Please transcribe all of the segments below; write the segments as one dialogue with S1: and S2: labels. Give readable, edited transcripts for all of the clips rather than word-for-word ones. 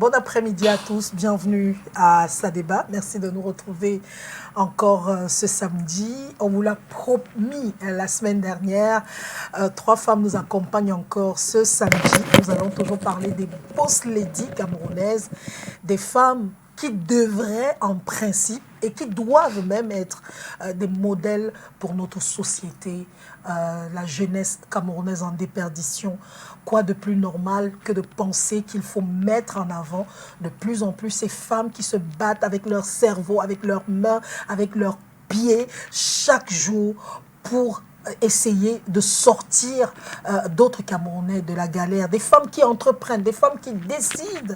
S1: Bon après-midi à tous, bienvenue à Sadébat. Merci de nous retrouver encore ce samedi. On vous l'a promis la semaine dernière. 3 femmes nous accompagnent encore ce samedi. Nous allons toujours parler des boss ladies camerounaises, des femmes qui devraient en principe et qui doivent même être des modèles pour notre société, la jeunesse camerounaise en déperdition. Quoi de plus normal que de penser qu'il faut mettre en avant de plus en plus ces femmes qui se battent avec leur cerveau, avec leurs mains, avec leurs pieds, chaque jour pour essayer de sortir d'autres Camerounais de la galère, des femmes qui entreprennent, des femmes qui décident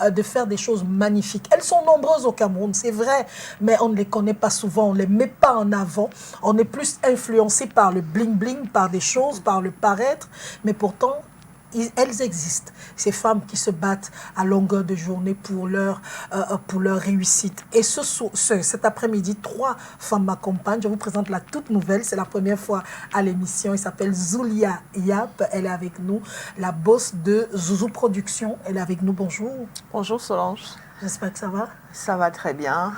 S1: de faire des choses magnifiques. Elles sont nombreuses au Cameroun, c'est vrai, mais on ne les connaît pas souvent, on ne les met pas en avant, on est plus influencé par le bling-bling, par des choses, par le paraître, mais pourtant, elles existent, ces femmes qui se battent à longueur de journée pour leur réussite. Et cet après-midi, 3 femmes m'accompagnent. Je vous présente la toute nouvelle, c'est la première fois à l'émission. Elle s'appelle Zulia Yap, elle est avec nous, la boss de Zouzou Productions. Elle est avec nous, bonjour.
S2: Bonjour Solange.
S1: J'espère que ça va.
S2: Ça va très bien.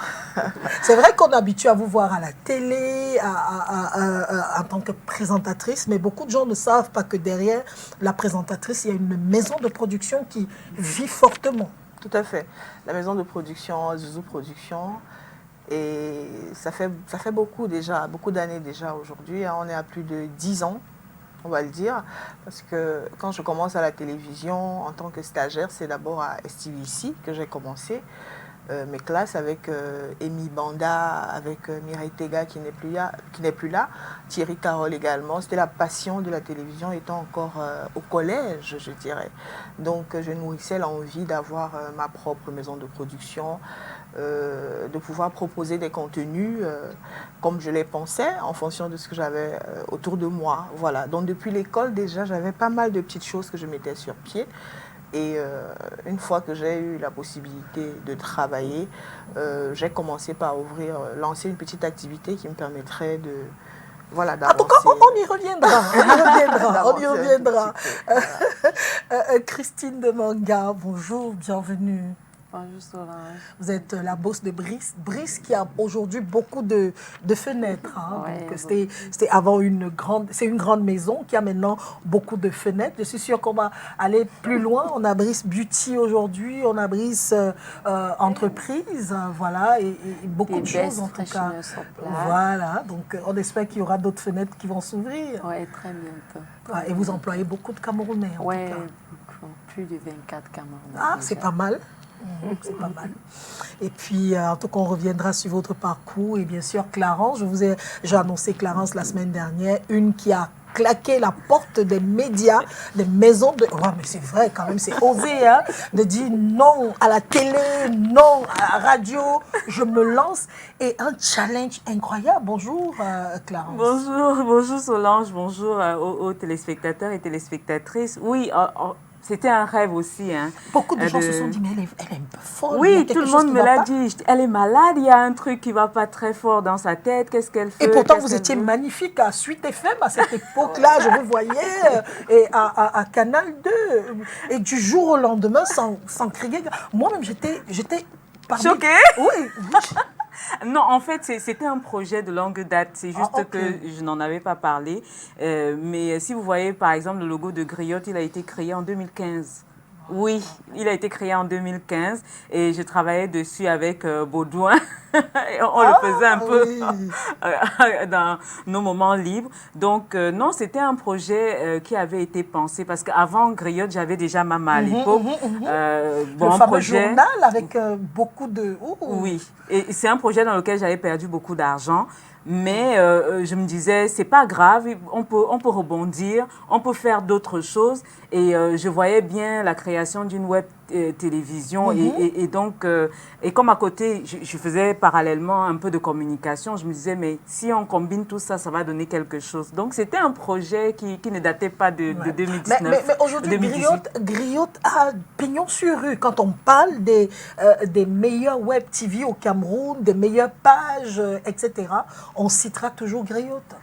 S1: C'est vrai qu'on est habitué à vous voir à la télé, en tant que présentatrice, mais beaucoup de gens ne savent pas que derrière la présentatrice, il y a une maison de production qui vit fortement.
S2: Tout à fait. La maison de production, Zouzou Productions, et ça fait beaucoup d'années déjà aujourd'hui. On est à plus de 10 ans, on va le dire, parce que quand je commence à la télévision en tant que stagiaire, c'est d'abord à STVC que j'ai commencé mes classes avec Amy Banda, avec Mireille Tega qui n'est plus là, Thierry Carole également. C'était la passion de la télévision étant encore au collège, je dirais. Donc je nourrissais l'envie d'avoir ma propre maison de production, de pouvoir proposer des contenus comme je les pensais en fonction de ce que j'avais autour de moi. Voilà. Donc depuis l'école déjà, j'avais pas mal de petites choses que je mettais sur pied. Et une fois que j'ai eu la possibilité de travailler, j'ai commencé par lancer une petite activité qui me permettrait de... Voilà,
S1: en tout cas, on y reviendra. On y reviendra. Christine de Manga, bonjour, bienvenue.
S3: Bonjour Solange.
S1: Vous êtes la boss de Brice. Brice qui a aujourd'hui beaucoup de fenêtres. Hein.
S3: Ouais,
S1: donc c'était avant une grande maison qui a maintenant beaucoup de fenêtres. Je suis sûre qu'on va aller plus loin. On a Brice Beauty aujourd'hui, on a Brice Entreprise, voilà, et beaucoup de choses en tout cas. Voilà, donc on espère qu'il y aura d'autres fenêtres qui vont s'ouvrir.
S3: Oui, très bientôt.
S1: Ouais, et vous employez beaucoup de Camerounais en tout cas.
S3: Plus de 24 Camerounais.
S1: Ah, c'est pas mal. C'est pas mal. Et puis, en tout cas, on reviendra sur votre parcours. Et bien sûr, Clarence, j'ai annoncé Clarence la semaine dernière, une qui a claqué la porte des médias, des maisons de... Ouais, mais c'est vrai quand même, c'est osé, hein, de dire non à la télé, non à la radio, je me lance. Et un challenge incroyable. Bonjour, Clarence.
S3: Bonjour Solange, bonjour aux téléspectateurs et téléspectatrices. Oui, c'était un rêve aussi. Hein,
S1: beaucoup de gens se sont dit, mais elle est un peu folle.
S3: Oui, tout le monde me l'a dit. Elle est malade, il y a un truc qui ne va pas très fort dans sa tête. Qu'est-ce qu'elle fait?
S1: Et pourtant, vous étiez magnifique à Suite FM à cette époque-là. Je vous voyais et à Canal 2. Et du jour au lendemain, sans crier. Moi-même, j'étais
S3: choquée?
S1: Oui.
S3: Non, en fait, c'était un projet de longue date. C'est juste que je n'en avais pas parlé. Mais si vous voyez, par exemple, le logo de Griotte, il a été créé en 2015. Oui, il a été créé en 2015 et je travaillais dessus avec Baudouin. On le faisait un peu dans nos moments libres. Donc, non, c'était un projet qui avait été pensé parce qu'avant Griotte, j'avais déjà Mama à l'époque.
S1: Le fameux journal avec beaucoup de...
S3: Oui, et c'est un projet dans lequel j'avais perdu beaucoup d'argent. Mais je me disais, c'est pas grave, on peut rebondir, on peut faire d'autres choses. Et je voyais bien la création d'une web télévision. Et donc, et comme à côté, je faisais parallèlement un peu de communication, je me disais, mais si on combine tout ça, ça va donner quelque chose. Donc, c'était un projet qui ne datait pas de 2019.
S1: Mais aujourd'hui, Griotte a pignon sur rue. Quand on parle des meilleures web TV au Cameroun, des meilleures pages, etc., on citera toujours Griotte.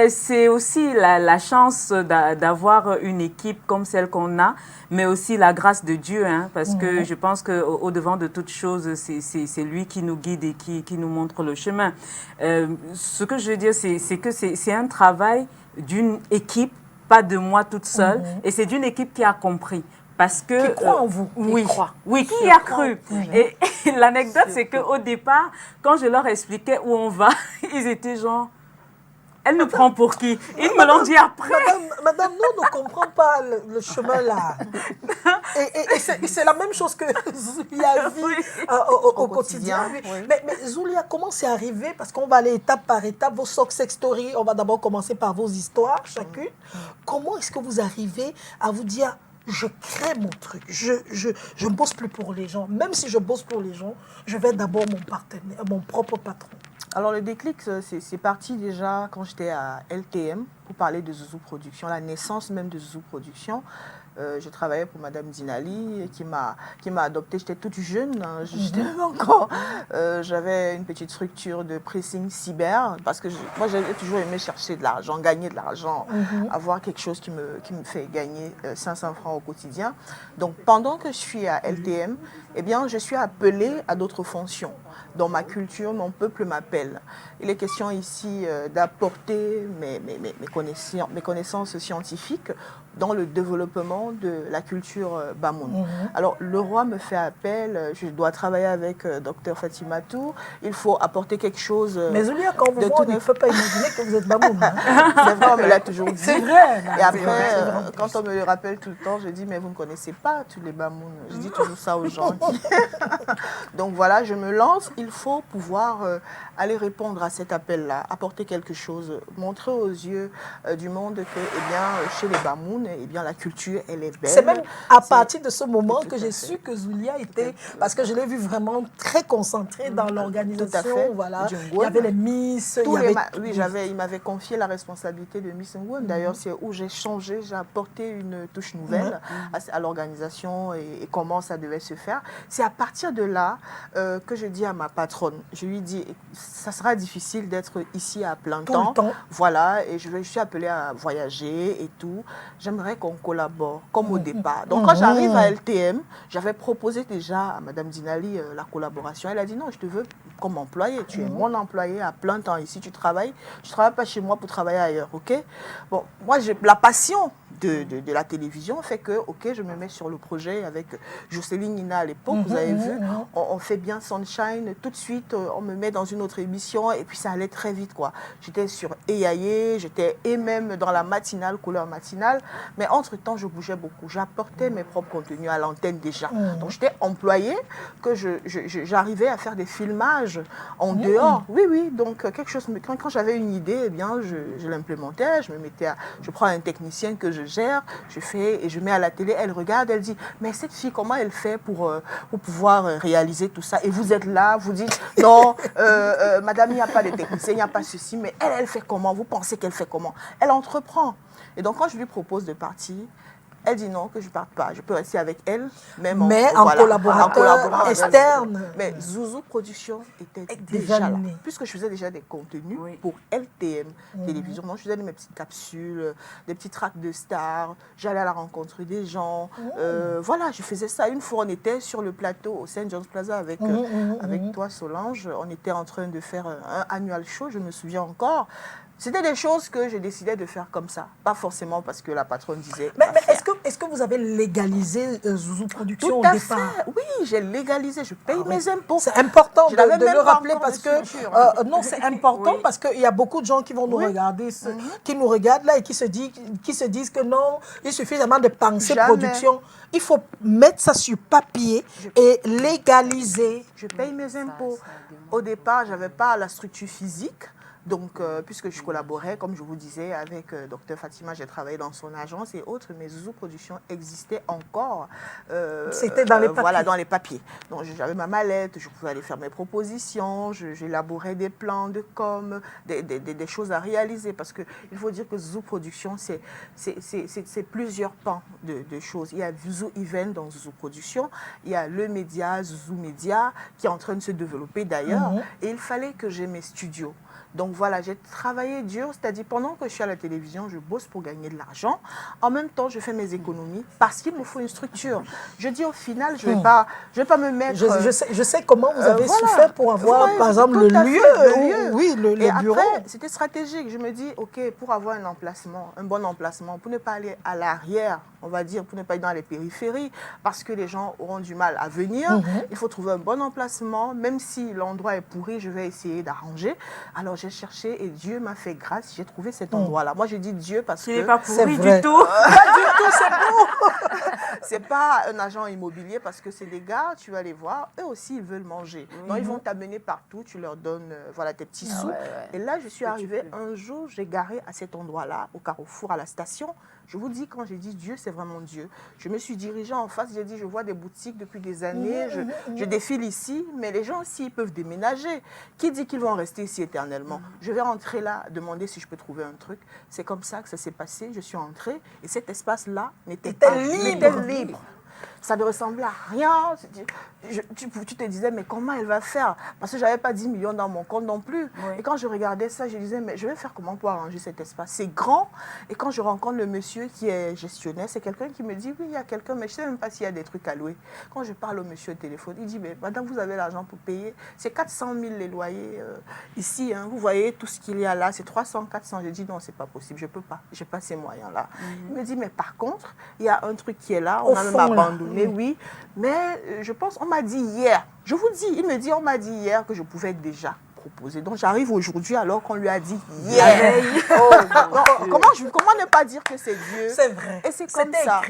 S3: C'est aussi la chance d'avoir une équipe comme celle qu'on a, mais aussi la grâce de Dieu, hein, parce que je pense qu'au-devant de toute chose, c'est lui qui nous guide et qui nous montre le chemin. Ce que je veux dire, c'est que c'est un travail d'une équipe, pas de moi toute seule, et c'est d'une équipe qui a compris. Parce que,
S1: qui croit en vous.
S3: Oui, oui, qui y a cru. Et l'anecdote, c'est qu'au départ, quand je leur expliquais où on va, ils étaient genre... Elle nous prend pour qui? Ils me l'ont dit après.
S1: Madame, nous ne comprenons pas le chemin là. Et c'est la même chose que Zulia vit au quotidien.
S2: Oui.
S1: Mais Zulia, comment c'est arrivé? Parce qu'on va aller étape par étape, vos success stories. On va d'abord commencer par vos histoires, chacune. Comment est-ce que vous arrivez à vous dire, je crée mon truc, je ne bosse plus pour les gens. Même si je bosse pour les gens, je vais d'abord mon partenaire, mon propre patron.
S2: Alors le déclic, c'est parti déjà quand j'étais à LTM pour parler de Zouzou Production, la naissance même de Zouzou Production. Je travaillais pour Madame Zinali qui m'a adoptée. J'étais toute jeune, hein, j'étais même encore. J'avais une petite structure de pressing cyber parce que moi j'avais toujours aimé chercher de l'argent, gagner de l'argent, avoir quelque chose qui me fait gagner 500 francs au quotidien. Donc pendant que je suis à LTM, eh bien, je suis appelée à d'autres fonctions. Dans ma culture, mon peuple m'appelle. Il est question ici d'apporter mes connaissances scientifiques dans le développement de la culture Bamoun. Alors, le roi me fait appel, je dois travailler avec Dr Fatimatou, il faut apporter quelque chose.
S1: Mais Zulia, quand vous voyez, on ne peut pas imaginer que vous êtes Bamoun. Hein.
S2: C'est vrai, on me l'a toujours dit.
S1: C'est vrai.
S2: Et après, quand on me le rappelle tout le temps, je dis, mais vous ne connaissez pas tous les Bamoun. Je dis toujours ça aux gens. Donc voilà, je me lance, il faut pouvoir aller répondre à cet appel-là, apporter quelque chose, montrer aux yeux du monde que, eh bien, chez les Bamoun, eh bien, la culture, elle est belle.
S1: C'est même à partir de ce moment que j'ai su que Zulia était, parce que je l'ai vu vraiment très concentrée dans l'organisation. Voilà. Il y avait les Miss.
S2: Il m'avait confié la responsabilité de Miss Ngwen. D'ailleurs, c'est où j'ai changé, j'ai apporté une touche nouvelle à l'organisation et comment ça devait se faire. C'est à partir de là que je dis à ma patronne, je lui dis, ça sera difficile d'être ici à plein temps. Voilà, et je suis appelée à voyager et tout. J'aimerais qu'on collabore, comme au départ. Donc, quand j'arrive à LTM, j'avais proposé déjà à Mme Dinali la collaboration. Elle a dit, non, je te veux comme employé. Tu es mon employé à plein temps ici. Tu travailles. Je ne travaille pas chez moi pour travailler ailleurs, OK? Bon, moi, j'ai la passion de la télévision fait que, OK, je me mets sur le projet avec Jocelyne Nina à l'époque. Vous avez vu, on fait bien Sunshine. Tout de suite, on me met dans une autre émission et puis ça allait très vite, quoi. J'étais sur EAE, j'étais et même dans la matinale, couleur matinale. Mais entre-temps, je bougeais beaucoup. J'apportais mes propres contenus à l'antenne déjà. Donc, j'étais employée, que j'arrivais à faire des filmages en dehors. Oui, oui. Donc, quelque chose, quand j'avais une idée, eh bien, je l'implémentais. Je prends un technicien que je gère, je fais et je mets à la télé. Elle regarde, elle dit, mais cette fille, comment elle fait pour pouvoir réaliser tout ça? Et vous êtes là, vous dites, non, madame, il n'y a pas de technicien, il n'y a pas ceci, mais elle fait comment? Vous pensez qu'elle fait comment? Elle entreprend. Et donc, quand je lui propose de partir, elle dit non, que je ne parte pas. Je peux rester avec elle, mais
S1: en collaborateur externe.
S2: Mais Zouzou Production était déjà là. Puisque je faisais déjà des contenus pour LTM Télévision. Moi, je faisais mes petites capsules, des petits tracks de stars. J'allais à la rencontre des gens. Voilà, je faisais ça. Une fois, on était sur le plateau au St. John's Plaza avec toi, Solange. On était en train de faire un annual show, je me souviens encore. C'était des choses que j'ai décidé de faire comme ça. Pas forcément parce que la patronne disait...
S1: Mais est-ce que vous avez légalisé Zouzou Production au départ?
S2: Oui, j'ai légalisé. Je paye mes impôts.
S1: C'est important de le rappeler parce que... non, c'est important parce qu'il y a beaucoup de gens qui vont nous regarder, qui nous regardent là et qui se disent que non, il suffit seulement de penser production. Il faut mettre ça sur papier et légaliser.
S2: Je paye mes impôts. Au départ, je n'avais pas la structure physique. Donc, puisque je collaborais, comme je vous disais, avec Dr Fatima, j'ai travaillé dans son agence et autres, mais Zouzou Production existait encore.
S1: C'était dans les papiers.
S2: Voilà, dans les papiers. Donc, j'avais ma mallette, je pouvais aller faire mes propositions, j'élaborais des plans de com, des choses à réaliser. Parce qu'il faut dire que Zouzou Production, c'est plusieurs pans de choses. Il y a Zouzou Event dans Zouzou Production, il y a le média, Zouzou Média, qui est en train de se développer d'ailleurs. Et il fallait que j'ai mes studios. Donc voilà, j'ai travaillé dur, c'est-à-dire pendant que je suis à la télévision, je bosse pour gagner de l'argent. En même temps, je fais mes économies parce qu'il me faut une structure. Je dis au final, je vais pas me mettre...
S1: Je sais comment vous avez su faire pour avoir, par exemple, le lieu. Oui, le bureau.
S2: Après, c'était stratégique. Je me dis, OK, pour avoir un bon emplacement, pour ne pas aller à l'arrière, on va dire, pour ne pas être dans les périphéries, parce que les gens auront du mal à venir, il faut trouver un bon emplacement. Même si l'endroit est pourri, je vais essayer d'arranger. Alors, j'ai cherché et Dieu m'a fait grâce. J'ai trouvé cet endroit-là. Moi, je dis Dieu parce que...
S3: Il n'est pas pourri du tout.
S1: Pas du tout, c'est bon.
S2: C'est pas un agent immobilier parce que c'est des gars, tu vas les voir, eux aussi, ils veulent manger. Donc, ils vont t'amener partout, tu leur donnes voilà, tes petits sous. Et là, je suis arrivée un jour, j'ai garé à cet endroit-là, au carrefour, à la station. Je vous dis, quand j'ai dit Dieu, c'est vraiment Dieu. Je me suis dirigée en face, j'ai dit, je vois des boutiques depuis des années, je défile ici, mais les gens aussi, ils peuvent déménager. Qui dit qu'ils vont rester ici éternellement? Je vais rentrer là, demander si je peux trouver un truc. C'est comme ça que ça s'est passé. Je suis entrée et cet espace-là n'était pas libre. Ça ne ressemblait à rien. Tu te disais, mais comment elle va faire? Parce que je n'avais pas 10 millions dans mon compte non plus. Oui. Et quand je regardais ça, je disais, mais je vais faire comment pour arranger cet espace? C'est grand. Et quand je rencontre le monsieur qui est gestionnaire, c'est quelqu'un qui me dit, oui, il y a quelqu'un, mais je ne sais même pas s'il y a des trucs à louer. Quand je parle au monsieur au téléphone, il dit, mais madame, vous avez l'argent pour payer. C'est 400 000 les loyers ici. Hein. Vous voyez tout ce qu'il y a là. C'est 300, 400. Je dis, non, ce n'est pas possible. Je ne peux pas. Je n'ai pas ces moyens-là. Il me dit, mais par contre, il y a un truc qui est là. On a même abandonné, oui. Mais je pense, on m'a dit hier, je vous dis, il me dit, on m'a dit hier que je pouvais déjà proposer. Donc j'arrive aujourd'hui alors qu'on lui a dit hier. Comment ne pas dire que c'est Dieu?
S1: C'est vrai.
S2: Et c'est comme ça.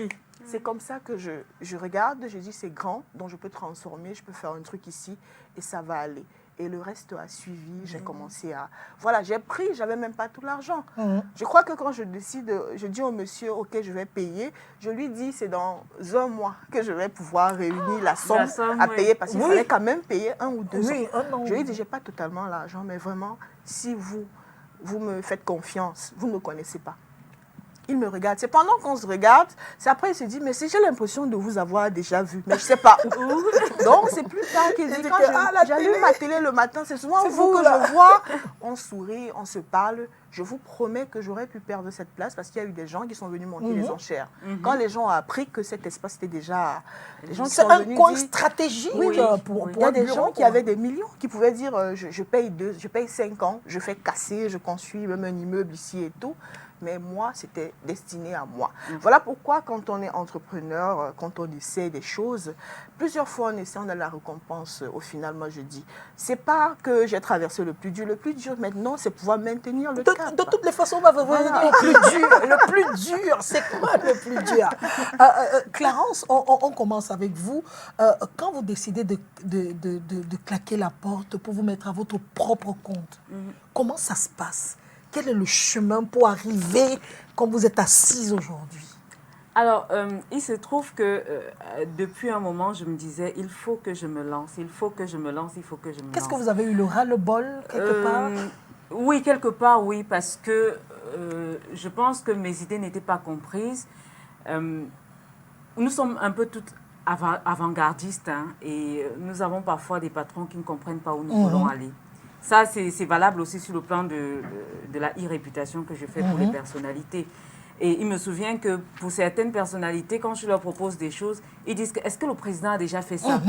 S2: C'est comme ça que je regarde, je dis c'est grand, donc je peux transformer, je peux faire un truc ici et ça va aller. Et le reste a suivi, j'ai commencé à... Voilà, j'ai pris, j'avais même pas tout l'argent. Je crois que quand je décide, je dis au monsieur, OK, je vais payer, je lui dis, c'est dans un mois que je vais pouvoir réunir la somme à payer, parce qu'il fallait quand même payer 1 ou 2 ans. Je lui dis, j'ai pas totalement l'argent, mais vraiment, si vous me faites confiance, vous ne me connaissez pas. Il me regarde. C'est pendant qu'on se regarde, c'est après il se dit, mais j'ai l'impression de vous avoir déjà vu, mais je ne sais pas où. Donc c'est plus tard qu'il dit, quand j'allume ma télé le matin, c'est souvent vous que je vois. On sourit, on se parle. Je vous promets que j'aurais pu perdre cette place parce qu'il y a eu des gens qui sont venus monter les enchères. Quand les gens ont appris que cet espace était déjà...
S1: C'est un coin stratégique pour
S2: il y a des gens qui avaient des millions, qui pouvaient dire, je paye 5 ans, je fais casser, je construis même un immeuble ici et tout. Mais moi, c'était destiné à moi. Voilà pourquoi, quand on est entrepreneur, quand on essaie des choses, plusieurs fois on essaie, on a la récompense. Au final, moi, je dis, c'est pas que j'ai traversé le plus dur. Le plus dur, maintenant, c'est pouvoir maintenir le cap.
S1: De toutes les façons, on va revenir au plus dur. Le plus dur, c'est quoi le plus dur? Clarence, on commence avec vous. Quand vous décidez de claquer la porte pour vous mettre à votre propre compte, comment ça se passe? Quel est le chemin pour arriver comme vous êtes assise aujourd'hui?
S3: Alors, il se trouve que depuis un moment, je me disais, il faut que je me lance, il faut que je me lance, il faut que je me lance.
S1: Qu'est-ce que vous avez eu, le ras-le-bol, quelque part?
S3: Oui, quelque part, oui, parce que je pense que mes idées n'étaient pas comprises. Nous sommes un peu toutes avant-gardistes, hein, et nous avons parfois des patrons qui ne comprennent pas où nous voulons aller. Ça, c'est valable aussi sur le plan de la e-réputation que je fais pour les personnalités. Et il me souvient que pour certaines personnalités, quand je leur propose des choses, ils disent, est-ce que le président a déjà fait ça?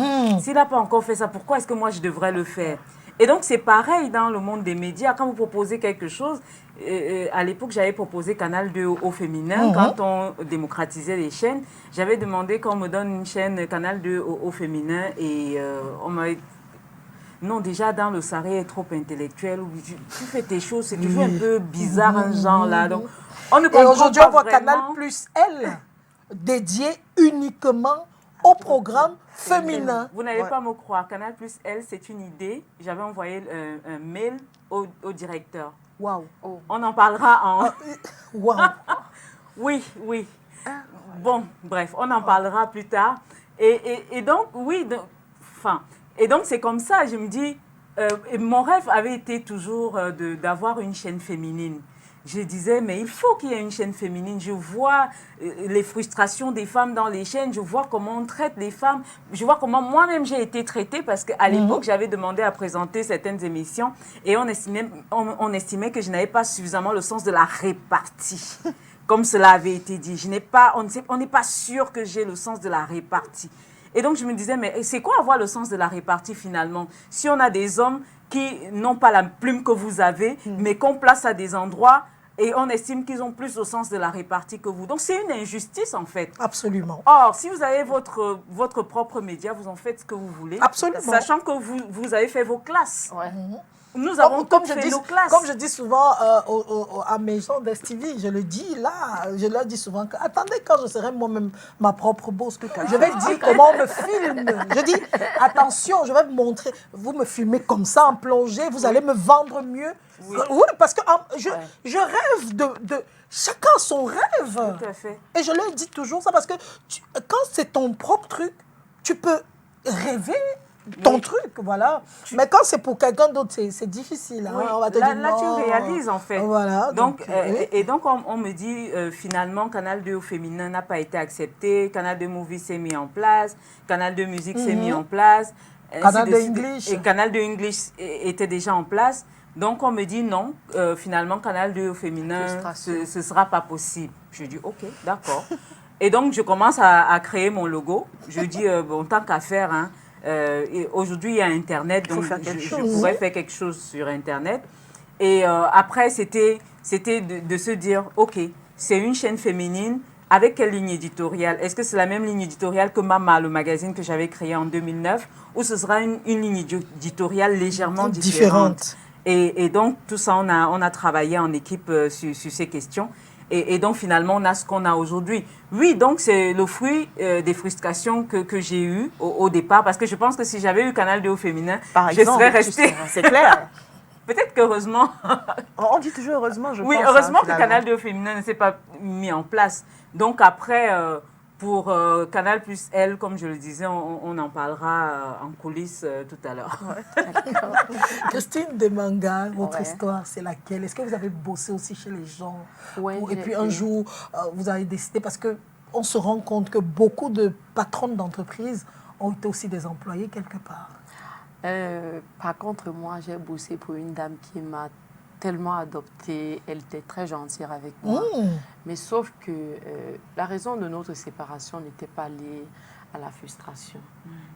S3: S'il n'a pas encore fait ça, pourquoi est-ce que moi, je devrais le faire? Et donc, c'est pareil dans le monde des médias. Quand vous proposez quelque chose, à l'époque, j'avais proposé Canal 2 au féminin. Quand on démocratisait les chaînes, j'avais demandé qu'on me donne une chaîne Canal 2 au féminin et on m'a... Non, déjà, dans le Saré est trop intellectuel. Tu fais tes choses, c'est toujours un peu bizarre, un genre là. Donc, on ne comprend pas. Et
S1: aujourd'hui, on voit Canal Plus L, dédié uniquement au programme féminin.
S3: Vous n'allez pas me croire. Canal Plus L, c'est une idée. J'avais envoyé un mail au directeur.
S1: Waouh.
S3: On en parlera en...
S1: Waouh.
S3: Oui. Bon, bref, on en parlera plus tard. Et donc, oui, enfin... Et donc, c'est comme ça, je me dis, mon rêve avait été toujours d'avoir une chaîne féminine. je disais, mais il faut qu'il y ait une chaîne féminine. Je vois les frustrations des femmes dans les chaînes, je vois comment on traite les femmes, je vois comment moi-même j'ai été traitée parce qu'à l'époque, j'avais demandé à présenter certaines émissions et on estimait que je n'avais pas suffisamment le sens de la répartie. Comme cela avait été dit, on n'est pas sûr que j'ai le sens de la répartie. Et donc, je me disais, mais c'est quoi avoir le sens de la répartie finalement? Si on a des hommes qui n'ont pas la plume que vous avez, mais qu'on place à des endroits et on estime qu'ils ont plus le sens de la répartie que vous. Donc, c'est une injustice en fait.
S1: Absolument.
S3: Or, si vous avez votre propre média, vous en faites ce que vous voulez.
S1: Absolument.
S3: Sachant que vous avez fait vos classes.
S2: Ouais.
S3: Nous avons toutes fait nos classes.
S1: Comme je dis souvent à mes gens d'STV, je le dis là, je leur dis souvent que attendez quand je serai moi-même ma propre boss, je vais dire comment on me filme. Je dis attention, je vais vous montrer, vous me filmez comme ça en plongée, vous allez me vendre mieux. Oui, parce que je rêve de chacun son rêve.
S3: Tout à fait.
S1: Et je leur dis toujours ça parce que quand c'est ton propre truc, tu peux rêver ton truc, voilà. Mais quand c'est pour quelqu'un d'autre, c'est difficile. Hein.
S3: Oui.
S1: On va te
S3: là,
S1: dire,
S3: là, tu réalises en fait.
S1: Voilà.
S3: Donc,
S1: oui.
S3: et donc, on me dit finalement, Canal 2 au féminin n'a pas été accepté, Canal 2 Movie s'est mis en place, Canal 2 Musique s'est mis en place.
S1: Canal 2 English.
S3: Et Canal 2 English était déjà en place. Donc, on me dit non, finalement, Canal 2 au féminin, ce ne sera pas possible. Je dis, OK, d'accord. Et donc, je commence à créer mon logo. Je dis, bon, tant qu'à faire, hein, aujourd'hui, il y a Internet, donc je pourrais faire quelque chose sur Internet. Et après, c'était de se dire, OK, c'est une chaîne féminine, avec quelle ligne éditoriale? Est-ce que c'est la même ligne éditoriale que Mama, le magazine que j'avais créé en 2009, ou ce sera une ligne éditoriale légèrement différente? Et donc, tout ça, on a travaillé en équipe sur ces questions. Et donc, finalement, on a ce qu'on a aujourd'hui. Oui, donc, c'est le fruit des frustrations que j'ai eues au départ. Parce que je pense que si j'avais eu Canal 2 au féminin, je serais restée.
S2: C'est clair.
S3: Peut-être qu'heureusement...
S2: On dit toujours heureusement, je pense.
S3: Oui, heureusement que Canal 2 au féminin ne s'est pas mis en place. Donc, après... pour Canal plus Elle, comme je le disais, on en parlera en coulisses tout à l'heure.
S1: Ouais. Christine Demanga, votre histoire, c'est laquelle? Est-ce que vous avez bossé aussi chez les gens? Et puis un jour, vous avez décidé, parce qu'on se rend compte que beaucoup de patronnes d'entreprises ont été aussi des employés quelque part.
S4: Par contre, moi, j'ai bossé pour une dame qui m'a tellement adoptée, elle était très gentille avec moi. Mais sauf que la raison de notre séparation n'était pas liée à la frustration.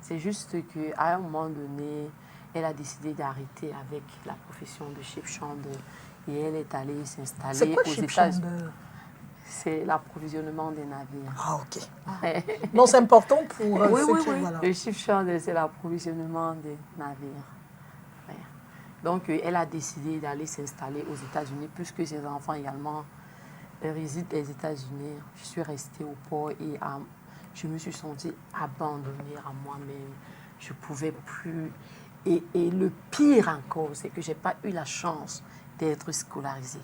S4: C'est juste qu'à un moment donné, elle a décidé d'arrêter avec la profession de shipchandeur et elle est allée s'installer aux États-Unis. C'est l'approvisionnement des navires.
S1: Ah, ok. Donc, c'est important pour ceux qui... Voilà.
S4: Le shipchandeur, c'est l'approvisionnement des navires. Donc, elle a décidé d'aller s'installer aux États-Unis, puisque ses enfants également résident aux États-Unis. Je suis restée au port et je me suis sentie abandonnée à moi-même. Je ne pouvais plus. Et le pire encore, c'est que je n'ai pas eu la chance d'être scolarisée.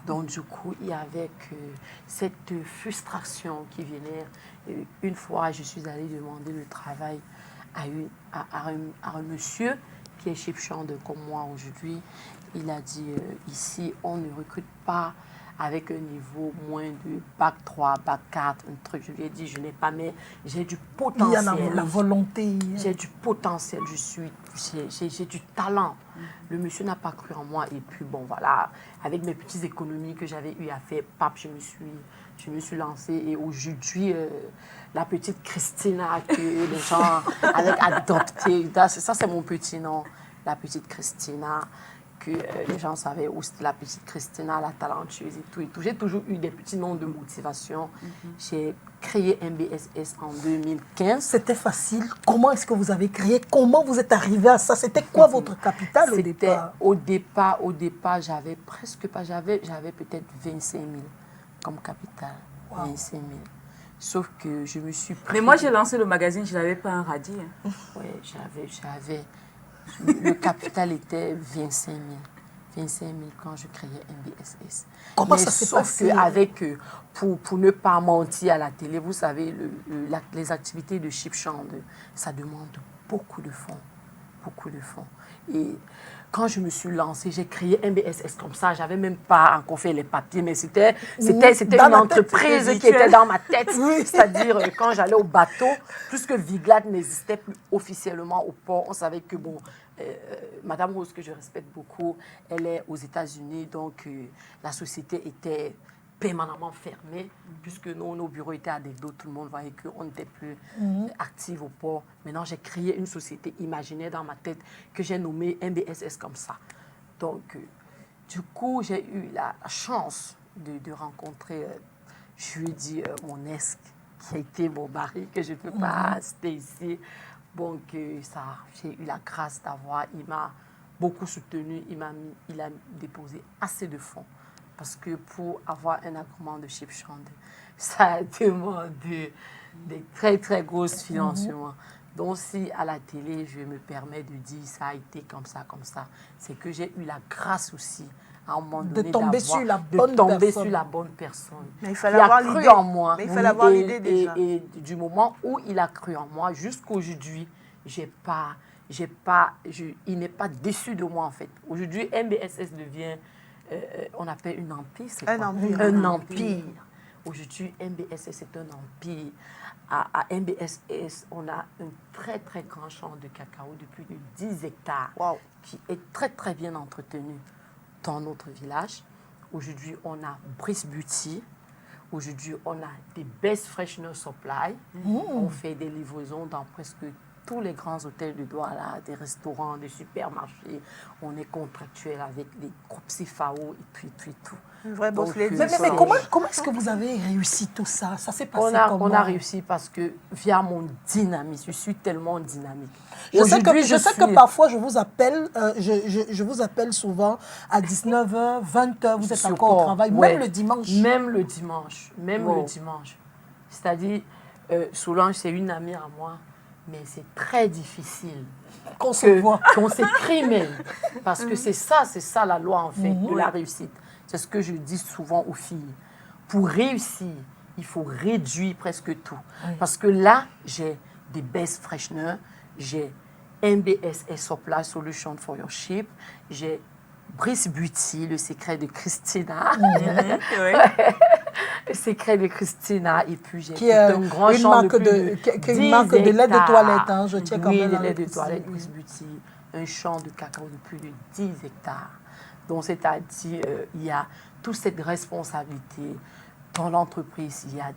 S4: Donc, du coup, il y avait cette frustration qui venait. Une fois, je suis allée demander le travail à un monsieur qui est shipchandeur comme moi aujourd'hui. Il a dit, ici, on ne recrute pas avec un niveau moins de bac 3, bac 4, un truc. Je lui ai dit, je n'ai pas, mais j'ai du potentiel.
S1: Il y a la volonté.
S4: J'ai du potentiel, j'ai du talent. Le monsieur n'a pas cru en moi. Et puis, bon, voilà, avec mes petites économies que j'avais eu à faire, je me suis lancée. Et aujourd'hui, la petite Christina que les gens avaient adoptée, ça c'est mon petit nom, la petite Christina, que les gens savaient où c'était la petite Christina, la talentueuse et tout. J'ai toujours eu des petits noms de motivation. J'ai créé MBSS en 2015.
S1: C'était facile. Comment est-ce que vous avez créé? Comment vous êtes arrivé à ça? C'était quoi votre capital au départ?
S4: Au départ, j'avais presque pas, j'avais peut-être 25 000 comme capital. Wow. 25 000. Sauf que je me suis pris...
S3: Mais moi, j'ai lancé le magazine, je n'avais pas un radis. Hein.
S4: Oui, j'avais... Le capital était 25 000. 25 000 quand je créais MBSS.
S1: Comment ça s'est passé?
S4: Pour ne pas mentir à la télé, vous savez, les activités de shipchandeur, ça demande beaucoup de fonds. Beaucoup de fonds. Et quand je me suis lancée, j'ai créé MBSS comme ça. Je n'avais même pas encore fait les papiers, mais c'était une entreprise qui était dans ma tête. Oui. C'est-à-dire, quand j'allais au bateau, puisque Viglad n'existait plus officiellement au port, on savait que, bon, Madame Rose, que je respecte beaucoup, elle est aux États-Unis, donc la société était permanemment fermée, puisque nos bureaux étaient à des dos, tout le monde voyait qu'on n'était plus actifs au port. Maintenant, j'ai créé une société imaginaire dans ma tête que j'ai nommée MBSS comme ça. Donc, du coup, j'ai eu la chance de rencontrer, je lui ai dit, mon ex, qui a été mon mari, que je ne peux pas citer ici. Donc, j'ai eu la grâce d'avoir, il m'a beaucoup soutenu, il a déposé assez de fonds. Parce que pour avoir un agrément de Shipshand, ça demande des très, très grosses financements. Donc, si à la télé, je me permets de dire ça a été comme ça, c'est que j'ai eu la grâce aussi, à un moment donné,
S1: de tomber sur la bonne personne.
S2: Mais il fallait avoir l'idée.
S4: Cru en moi.
S2: Mais il fallait avoir l'idée déjà.
S4: Et du moment où il a cru en moi, jusqu'aujourd'hui, il n'est pas déçu de moi, en fait. Aujourd'hui, MBSS devient... on appelle une empire, c'est quoi? Un empire. Aujourd'hui, MBSS, c'est un empire. À MBSS, on a un très, très grand champ de cacao de plus de 10 hectares qui est très, très bien entretenu dans notre village. Aujourd'hui, on a Brice Beauty. Aujourd'hui, on a des Best Freshener Supply. On fait des livraisons dans presque tous les grands hôtels de Douala, des restaurants, des supermarchés. On est contractuel avec les groupes CFAO et puis tout.
S2: Vrai boss lady.
S1: Mais comment est-ce que vous avez réussi tout ça? Ça s'est passé comment?
S4: On a réussi parce que via mon dynamisme, je suis tellement dynamique.
S1: Je sais que parfois je vous appelle, je vous appelle souvent à 19h, 20h, vous êtes encore au travail, même le dimanche.
S4: Même le dimanche. C'est-à-dire, Solange, c'est une amie à moi. Mais c'est très difficile
S1: qu'on
S4: s'écrit même. Parce que c'est ça la loi, en fait, de la réussite. C'est ce que je dis souvent aux filles. Pour réussir, il faut réduire presque tout. Parce que là, j'ai des Best Freshener, j'ai MBSS Supply Solution for Your Ship, j'ai Brice Beauty, le secret de Christina. Le secret de Christina. Et puis, j'ai un grand champ de
S1: une marque de lait de toilette. Hein, je tiens quand même
S4: de lait de toilette, Brice Beauty. Un champ de cacao de plus de 10 hectares. Donc, c'est-à-dire, il y a toute cette responsabilité dans l'entreprise. Il y a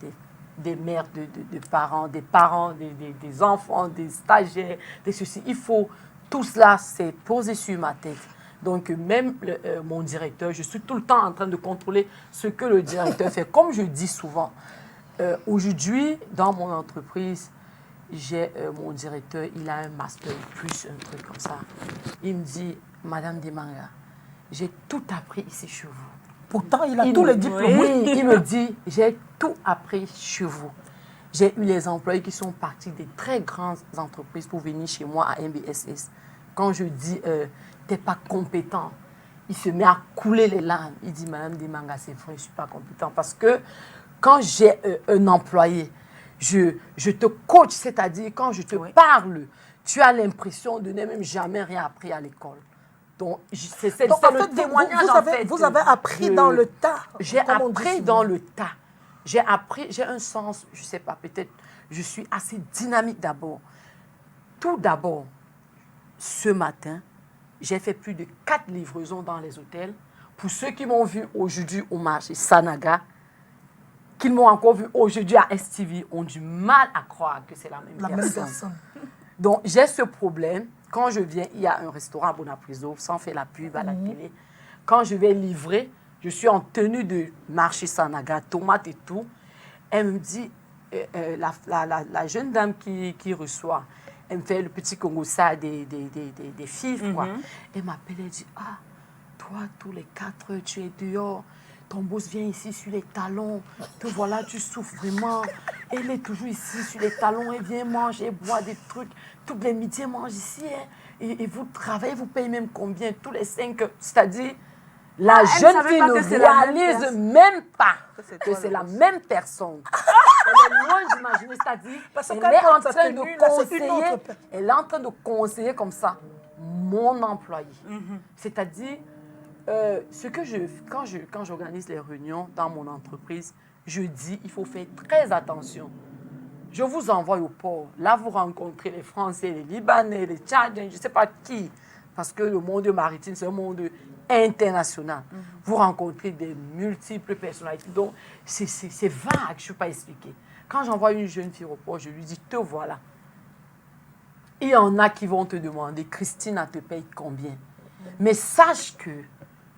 S4: des mères de parents, des enfants, des stagiaires, des ceci. Il faut, tout cela, c'est posé sur ma tête. Donc, même mon directeur, je suis tout le temps en train de contrôler ce que le directeur fait. Comme je dis souvent, aujourd'hui, dans mon entreprise, j'ai mon directeur, il a un master plus, un truc comme ça. Il me dit, Madame Demanga, j'ai tout appris ici chez vous.
S1: Pourtant, il a tous les diplômes.
S4: Oui, il me dit, j'ai tout appris chez vous. J'ai eu les employés qui sont partis des très grandes entreprises pour venir chez moi à MBSS. Quand je dis, t'es pas compétent, il se met à couler les larmes. Il dit, Madame Demanga, c'est vrai, je ne suis pas compétent. Parce que quand j'ai un employé, je te coach, c'est-à-dire quand je te parle, tu as l'impression de ne même jamais rien appris à l'école. Donc, c'est le témoignage,
S1: vous avez appris dans le tas.
S4: J'ai appris dans le tas. J'ai un sens, je ne sais pas, peut-être, je suis assez dynamique d'abord. Tout d'abord, ce matin, j'ai fait plus de 4 livraisons dans les hôtels. Pour ceux qui m'ont vu aujourd'hui au marché Sanaga, qui m'ont encore vu aujourd'hui à STV, ont du mal à croire que c'est la même personne. Donc, j'ai ce problème. Quand je viens, il y a un restaurant à Bonapriso, sans faire la pub à la télé. Quand je vais livrer, je suis en tenue de marché Sanaga, tomates et tout. Elle me dit, la jeune dame qui reçoit, elle me fait le petit congossa des filles, quoi. Elle m'appelle, elle dit, ah, toi, tous les 4 heures, tu es dehors. Ton boss vient ici sur les talons. Te voilà, tu souffres vraiment. Elle est toujours ici sur les talons. Elle vient manger, boire des trucs. Tous les midis, elle mange ici. Hein. Et vous travaillez, vous payez même combien? Tous les 5 heures. C'est-à-dire, la jeune fille ne réalise même pas que c'est la même personne. Elle est loin d'imaginer. C'est-à-dire, elle est en train de conseiller. Elle est en train de conseiller comme ça mon employé. C'est-à-dire, quand j'organise les réunions dans mon entreprise, je dis il faut faire très attention. Je vous envoie au port. Là, vous rencontrez les Français, les Libanais, les Tchadiens, je ne sais pas qui. Parce que le monde maritime, c'est un monde international. Vous rencontrez des multiples personnalités. Donc, c'est vague, je ne peux pas expliquer. Quand j'envoie une jeune fille au port, je lui dis, te voilà. Il y en a qui vont te demander, Christine, te paye combien? Mais sache que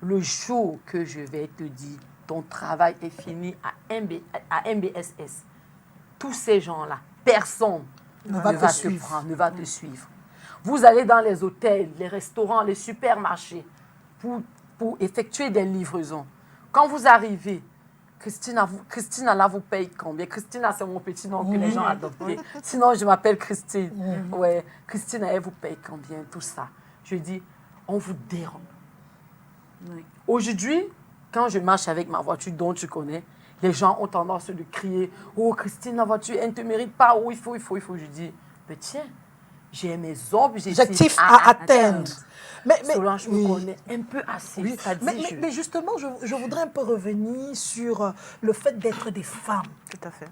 S4: le jour que je vais te dire, ton travail est fini à MBSS, tous ces gens-là, personne ne va te suivre. Vous allez dans les hôtels, les restaurants, les supermarchés pour effectuer des livraisons. Quand vous arrivez, Christina là vous paye combien? Christina, c'est mon petit nom que les gens adoptent. Sinon, je m'appelle Christine. Ouais, Christina, elle vous paye combien? Tout ça. Je dis, on vous dérange. Aujourd'hui, quand je marche avec ma voiture dont tu connais, les gens ont tendance de crier, oh Christine, la voiture, elle ne te mérite pas, oh il faut. Je dis, mais tiens, j'ai mes objectifs
S1: à atteindre.
S4: Solange me connaît un peu assez.
S1: Oui. Mais justement, je voudrais un peu revenir sur le fait d'être des femmes.
S2: Tout à fait.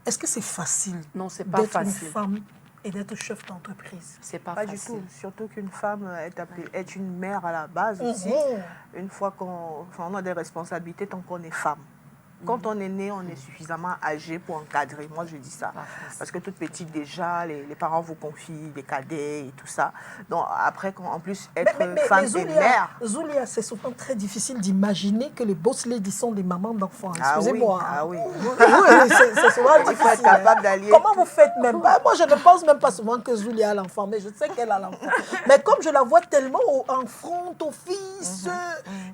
S1: Est-ce que c'est facile?
S4: Non, c'est pas facile.
S1: D'être une femme et d'être chef d'entreprise?
S4: C'est pas
S2: du
S4: facile.
S2: tout. Surtout qu'une femme est une mère à la base aussi. Une fois qu'on a des responsabilités tant qu'on est femme. Quand on est né, on est suffisamment âgé pour encadrer. Moi, je dis ça. Parce que toute petite, déjà, les parents vous confient des cadets et tout ça. Donc, après, en plus, être femme et mère...
S1: Zoulia, c'est souvent très difficile d'imaginer que les boss ladies sont des mamans d'enfants. Excusez-moi.
S2: Ah oui.
S1: C'est souvent difficile.
S2: Il faut être capable d'allier.
S1: Comment vous faites même pas? Moi, je ne pense même pas souvent que Zoulia a l'enfant, mais je sais qu'elle a l'enfant. Mais comme je la vois tellement en front office,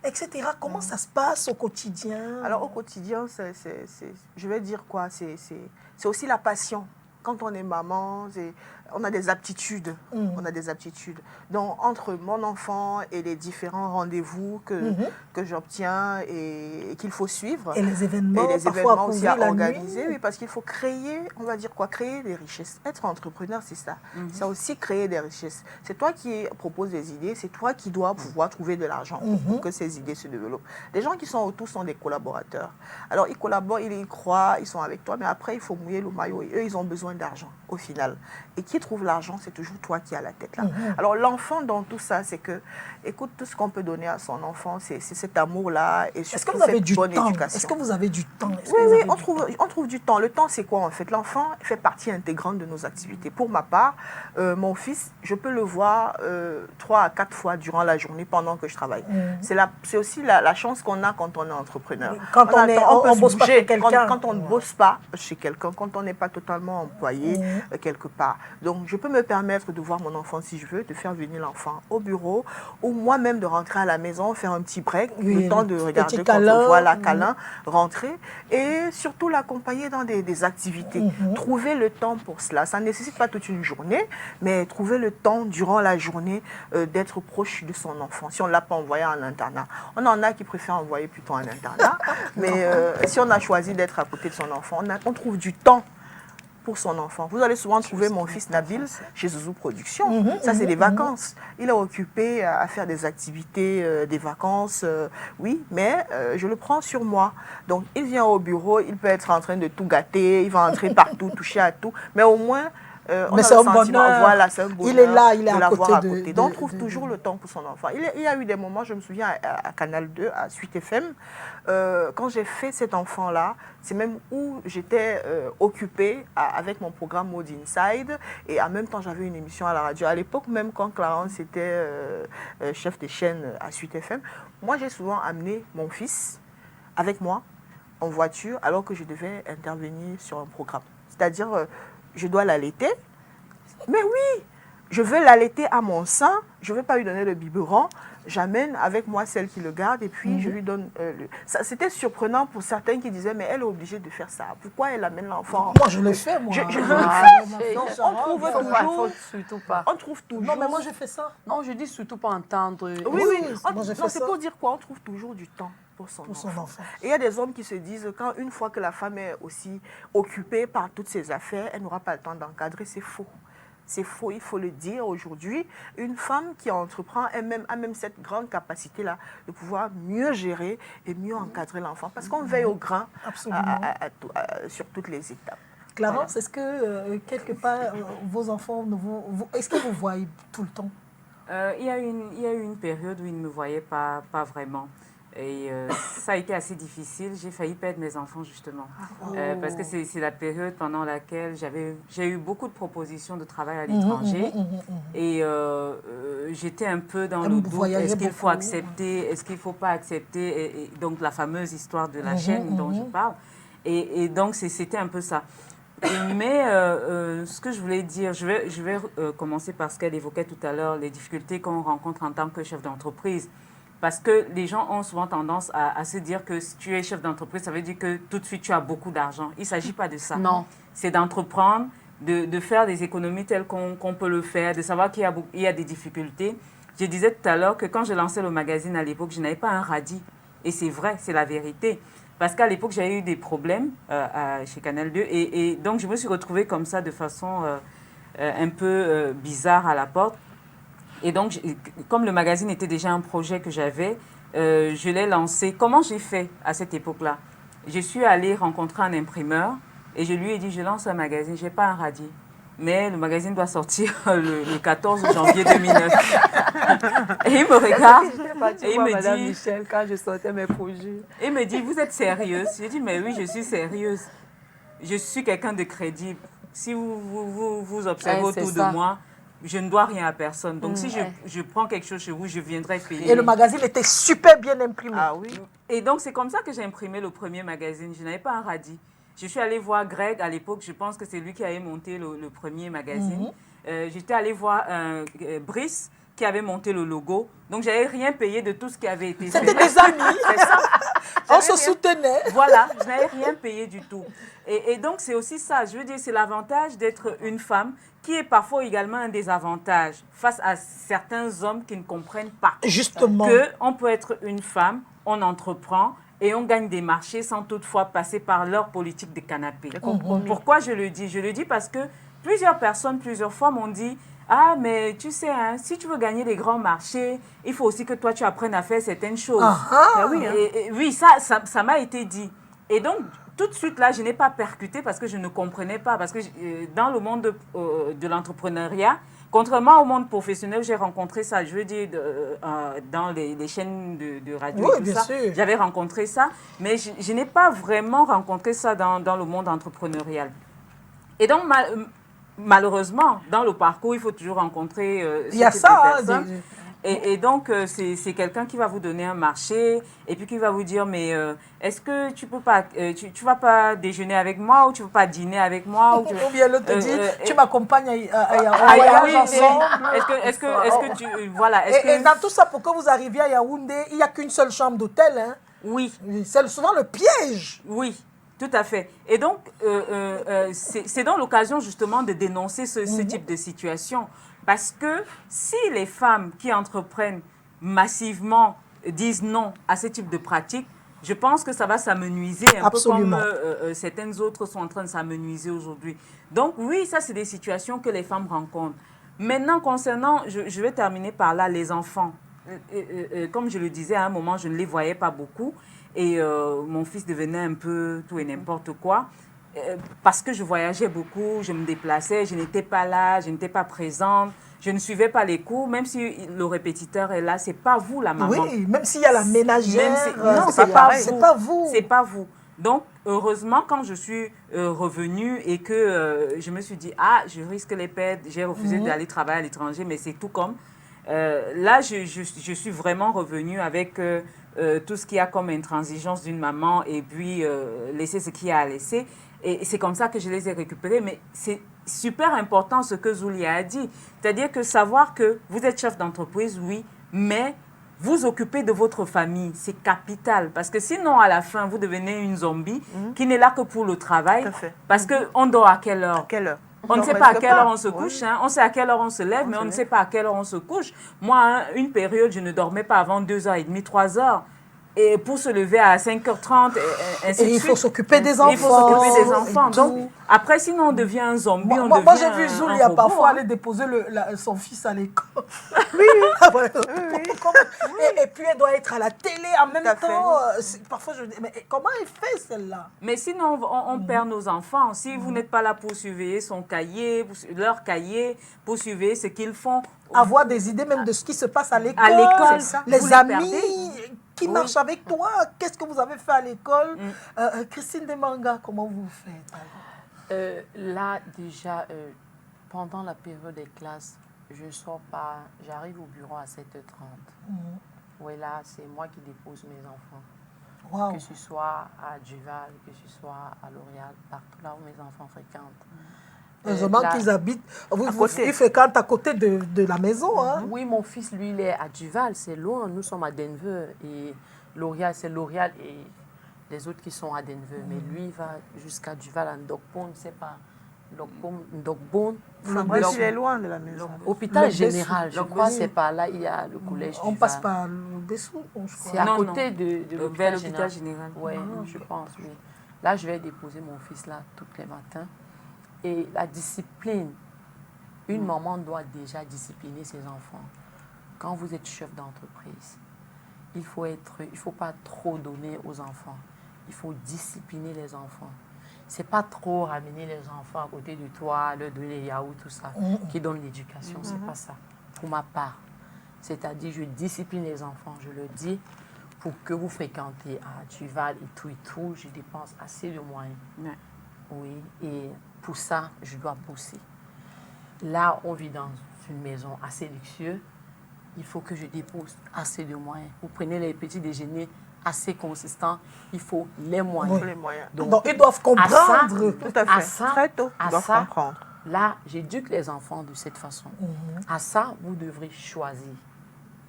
S1: etc., comment ça se passe au quotidien?
S2: Alors, au quotidien, je vais dire quoi, c'est aussi la passion. Quand on est maman, on a des aptitudes. On a des aptitudes. Donc, entre mon enfant et les différents rendez-vous que j'obtiens et qu'il faut suivre.
S1: Et les événements,
S2: aussi à organiser. Oui, parce qu'il faut créer, on va dire quoi, créer des richesses. Être entrepreneur, c'est ça. C'est aussi créer des richesses. C'est toi qui proposes des idées, c'est toi qui dois pouvoir trouver de l'argent pour que ces idées se développent. Les gens qui sont autour sont des collaborateurs. Alors, ils collaborent, ils croient, ils sont avec toi, mais après, il faut mouiller le maillot. Et eux, ils ont besoin d'argent, au final. Et qui trouve l'argent, c'est toujours toi qui as la tête là. Alors, l'enfant dans tout ça, c'est que, écoute, tout ce qu'on peut donner à son enfant, c'est cet amour-là et surtout cette bonne éducation.
S1: Est-ce que vous avez du temps?
S2: Oui, on trouve du temps. Le temps, c'est quoi en fait? L'enfant fait partie intégrante de nos activités. Pour ma part, mon fils, je peux le voir 3 à 4 fois durant la journée pendant que je travaille. C'est aussi la chance qu'on a quand on est entrepreneur.
S1: Quand on bosse pas chez quelqu'un.
S2: Quand on ne bosse pas chez quelqu'un, quand on n'est pas totalement employé quelque part. Donc, je peux me permettre de voir mon enfant si je veux, de faire venir l'enfant au bureau, ou moi-même de rentrer à la maison, faire un petit break, le temps de regarder quand on voit la câlin, rentrer, et surtout l'accompagner dans des activités. Trouver le temps pour cela. Ça ne nécessite pas toute une journée, mais trouver le temps durant la journée d'être proche de son enfant. Si on ne l'a pas envoyé en internat. On en a qui préfèrent envoyer plutôt en internat, mais si on a choisi d'être à côté de son enfant, on trouve du temps pour son enfant. Vous allez souvent trouver mon fils Nabil chez Zouzou Productions. Ça, c'est des vacances. Il est occupé à faire des activités, des vacances, oui, mais je le prends sur moi. Donc, il vient au bureau, il peut être en train de tout gâter, il va entrer partout, toucher à tout, mais au moins...
S1: mais c'est un bonheur.
S2: Voilà, c'est un bonheur.
S1: Il est là, il est
S2: à
S1: côté.
S2: Donc, on trouve toujours le temps pour son enfant. Il y a eu des moments, je me souviens, à Canal 2, à Suite FM, quand j'ai fait cet enfant-là, c'est même où j'étais occupée avec mon programme Mode Inside, et en même temps, j'avais une émission à la radio. À l'époque, même quand Clarence était chef des chaînes à Suite FM, moi, j'ai souvent amené mon fils avec moi en voiture, alors que je devais intervenir sur un programme. C'est-à-dire... je dois l'allaiter, mais oui, je veux l'allaiter à mon sein, je ne vais pas lui donner le biberon, j'amène avec moi celle qui le garde et puis je lui donne... C'était surprenant pour certains qui disaient, mais elle est obligée de faire ça. Pourquoi elle amène l'enfant?
S1: Moi, je le fais, moi.
S2: On trouve toujours...
S1: Non, mais moi, je fais ça.
S4: Non, je dis surtout pas entendre...
S2: Oui, c'est pour dire quoi? On trouve toujours du temps pour son enfant. Et il y a des hommes qui se disent, une fois que la femme est aussi occupée par toutes ses affaires, elle n'aura pas le temps d'encadrer. C'est faux. c'est faux, il faut le dire aujourd'hui. Une femme qui entreprend a même cette grande capacité-là de pouvoir mieux gérer et mieux encadrer l'enfant. Parce qu'on veille au grain sur toutes les étapes.
S1: Clarence, est-ce que quelque part, vos enfants, est-ce qu'ils vous voient tout le temps?
S3: Il y a eu une période où ils ne me voyaient pas vraiment. Et ça a été assez difficile. J'ai failli perdre mes enfants, justement. Parce que c'est la période pendant laquelle j'ai eu beaucoup de propositions de travail à l'étranger. Et j'étais un peu dans le doute. Est-ce qu'il faut accepter? Est-ce qu'il ne faut pas accepter? Et donc, la fameuse histoire de la chaîne dont je parle. Et donc, c'était un peu ça. Mais ce que je voulais dire, je vais commencer par ce qu'elle évoquait tout à l'heure, les difficultés qu'on rencontre en tant que chef d'entreprise. Parce que les gens ont souvent tendance à se dire que si tu es chef d'entreprise, ça veut dire que tout de suite tu as beaucoup d'argent. Il ne s'agit pas de ça.
S4: Non.
S3: C'est d'entreprendre, de faire des économies telles qu'on peut le faire, de savoir qu'il y a des difficultés. Je disais tout à l'heure que quand je lançais le magazine à l'époque, je n'avais pas un radis. Et c'est vrai, c'est la vérité. Parce qu'à l'époque, j'avais eu des problèmes chez Canal 2. Et donc, je me suis retrouvée comme ça de façon un peu bizarre à la porte. Et donc, comme le magazine était déjà un projet que j'avais, je l'ai lancé. Comment j'ai fait à cette époque-là? Je suis allée rencontrer un imprimeur et je lui ai dit, je lance un magazine, je n'ai pas un radis. Mais le magazine doit sortir le 14 janvier 2009. Et il me regarde et il me
S4: Madame
S3: dit...
S4: Michel, quand je sortais mes projets.
S3: Et il me dit, vous êtes sérieuse? J'ai dit, mais oui, je suis sérieuse. Je suis quelqu'un de crédible. Si vous observez autour de moi, je ne dois rien à personne. Donc, si je prends quelque chose chez vous, je viendrai payer.
S1: Et le magazine était super bien imprimé.
S2: Ah oui.
S3: Et donc, c'est comme ça que j'ai imprimé le premier magazine. Je n'avais pas un radis. Je suis allée voir Greg, à l'époque, je pense que c'est lui qui avait monté le premier magazine. J'étais allée voir Brice, qui avait monté le logo. Donc, je n'avais rien payé de tout ce qui avait été fait.
S1: C'était des amis.
S3: C'est ça.
S1: On se soutenait.
S3: Voilà, je n'avais rien payé du tout. Et donc, c'est aussi ça. Je veux dire, c'est l'avantage d'être une femme qui est parfois également un désavantage face à certains hommes qui ne comprennent pas.
S1: Justement.
S3: Qu'on peut être une femme, on entreprend et on gagne des marchés sans toutefois passer par leur politique de canapé. Pourquoi je le dis? Je le dis parce que plusieurs personnes, plusieurs fois m'ont dit « Ah, mais tu sais, hein, si tu veux gagner des grands marchés, il faut aussi que toi, tu apprennes à faire certaines choses. »
S2: Oui, hein.
S3: Oui, ça m'a été dit. Et donc, tout de suite, là, je n'ai pas percuté parce que je ne comprenais pas. Parce que dans le monde de l'entrepreneuriat, contrairement au monde professionnel, j'ai rencontré ça, je veux dire, dans les chaînes de radio,
S1: oui,
S3: tout
S1: bien
S3: ça.
S1: sûr.
S3: J'avais rencontré ça, mais je n'ai pas vraiment rencontré ça dans le monde entrepreneurial. Et donc, malheureusement, dans le parcours, il faut toujours rencontrer
S1: il y a
S3: ce type
S1: ça,
S3: de personnes. Et donc, c'est quelqu'un qui va vous donner un marché et puis qui va vous dire, mais est-ce que tu peux pas, tu vas pas déjeuner avec moi ou tu veux pas dîner avec moi?
S1: Ou bien l'autre te dit, tu m'accompagnes à voyage ensemble.
S3: Est-ce que tu... Voilà.
S1: Et dans tout ça, pour que vous arriviez à Yaoundé, il n'y a qu'une seule chambre d'hôtel. Hein?
S3: Oui.
S1: C'est souvent le piège.
S3: Oui. Tout à fait. Et donc, c'est dans l'occasion justement de dénoncer ce type de situation. Parce que si les femmes qui entreprennent massivement disent non à ce type de pratique, je pense que ça va s'amenuiser un peu comme certaines autres sont en train de s'amenuiser aujourd'hui. Donc oui, ça c'est des situations que les femmes rencontrent. Maintenant, concernant, je vais terminer par là, les enfants. Comme je le disais, à un moment, je ne les voyais pas beaucoup. Et mon fils devenait un peu tout et n'importe quoi. Parce que je voyageais beaucoup, je me déplaçais, je n'étais pas là, je n'étais pas présente, je ne suivais pas les cours, même si le répétiteur est là, c'est pas vous la maman.
S1: Oui, même s'il y a la ménagère,
S3: non,
S1: c'est pas vous.
S3: C'est pas vous. Donc, heureusement, quand je suis revenue et que je me suis dit, ah, je risque les perdre, j'ai refusé d'aller travailler à l'étranger, mais c'est tout comme. Là, je suis vraiment revenue avec tout ce qu'il y a comme intransigeance d'une maman et puis laisser ce qu'il y a à laisser. Et c'est comme ça que je les ai récupérés. Mais c'est super important ce que Zulia a dit. C'est-à-dire que savoir que vous êtes chef d'entreprise, oui, mais vous occupez de votre famille, c'est capital. Parce que sinon, à la fin, vous devenez une zombie qui n'est là que pour le travail.
S2: Tout à fait.
S3: Parce qu'on dort à quelle heure?
S2: À quelle heure?
S3: On ne sait pas à quelle heure on se couche, hein. On sait à quelle heure on se lève, mais on ne sait pas à quelle heure on se couche. Moi, hein, une période, je ne dormais pas avant 2h30, 3h. et pour se lever à 5h30, ainsi de
S1: Et il
S3: suite.
S1: faut s'occuper des enfants.
S3: Il faut s'occuper des enfants.
S1: et
S3: Donc,
S1: tout.
S3: après, sinon, on devient un zombie,
S1: Moi,
S3: on
S1: moi,
S3: devient
S1: j'ai vu
S3: un
S1: Zulia
S3: robot,
S1: parfois
S3: hein.
S1: aller déposer son fils à l'école.
S2: Oui,
S1: Ah ouais.
S2: oui.
S1: Et puis elle doit être à la télé en même
S2: à fait.
S1: temps. Parfois je dis, mais comment elle fait celle-là?
S3: Mais sinon, on perd nos enfants. Si vous n'êtes pas là pour surveiller son cahier, leur cahier, pour surveiller ce qu'ils font.
S1: Avoir des idées même de ce qui se passe à l'école.
S3: À l'école,
S1: C'est ça.
S3: vous
S1: Les
S3: les
S1: amis
S3: perdez.
S1: qui
S3: Oui.
S1: marchent avec toi. Qu'est-ce que vous avez fait à l'école? Christine Demanga, comment vous faites alors?
S4: Là, déjà, pendant la période des classes, je ne sors pas, j'arrive au bureau à 7h30. Oui, là, c'est moi qui dépose mes enfants.
S1: Wow.
S4: Que ce soit à Duval, que ce soit à L'Oréal, partout là où mes enfants fréquentent.
S1: Heureusement
S4: Là-
S1: qu'ils habitent,
S2: côté.
S1: ils fréquentent à côté de la maison. Hein?
S4: Oui, mon fils, lui, il est à Duval, c'est loin. Nous sommes à Denver. Et L'Oréal, c'est L'Oréal et les autres qui sont à Denver. Mais lui, il va jusqu'à Duval, à Ndokbon, c'est pas Ndokbon.
S2: Bref, il est loin de la maison.
S4: Hôpital
S1: Le
S4: général,
S1: Bessou.
S4: je crois, c'est par là, il y a le collège
S1: On
S4: Duval.
S1: passe par le Bessou, je crois.
S4: C'est à
S3: Non,
S4: côté
S3: non.
S4: de
S3: Vers
S4: l'hôpital
S3: l'hôpital
S4: général.
S3: général.
S4: Oui, je pense, oui. Là, je vais déposer mon fils là tous les matins. Et la discipline, une maman doit déjà discipliner ses enfants. Quand vous êtes chef d'entreprise, il faut pas trop donner aux enfants. Il faut discipliner les enfants. C'est pas trop ramener les enfants à côté de toi, leur donner les yaourts, tout ça, qui donne l'éducation. C'est pas ça, pour ma part. C'est-à-dire, je discipline les enfants, je leur dis, pour que vous fréquentez à Duval et tout, je dépense assez de moyens.
S3: Ouais.
S4: Oui, et pour ça, je dois bosser. Là, on vit dans une maison assez luxueuse. Il faut que je dépose assez de moyens. Vous prenez les petits déjeuners assez consistants, il faut les moyens.
S2: Les moyens.
S1: Donc, ils doivent
S4: à ça,
S1: comprendre.
S2: Tout à fait. Très tôt,
S4: à
S2: ils doivent
S4: ça,
S2: comprendre.
S4: là, j'éduque les enfants de cette façon. À ça, vous devrez choisir.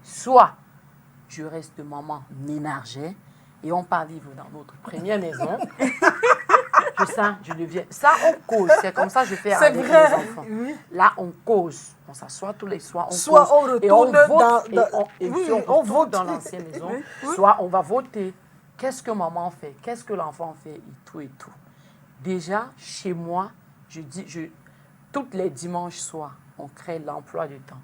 S4: Soit je reste maman ménagère et on part vivre dans notre première maison. Je deviens. Ça, on cause. C'est comme ça que je fais
S1: C'est
S4: avec
S1: vrai.
S4: les enfants. Là, on cause. On s'assoit tous les soirs. On
S1: Soit
S4: cause,
S1: on
S4: et on
S1: retourne
S4: vote,
S1: dans-
S4: et
S1: oui,
S4: puis on
S1: on
S4: retourne
S1: vote.
S4: dans l'ancienne maison. Soit on va voter. Qu'est-ce que maman fait? Qu'est-ce que l'enfant fait? Et tout et tout. Déjà, chez moi, tous les dimanches soirs, on crée l'emploi du temps.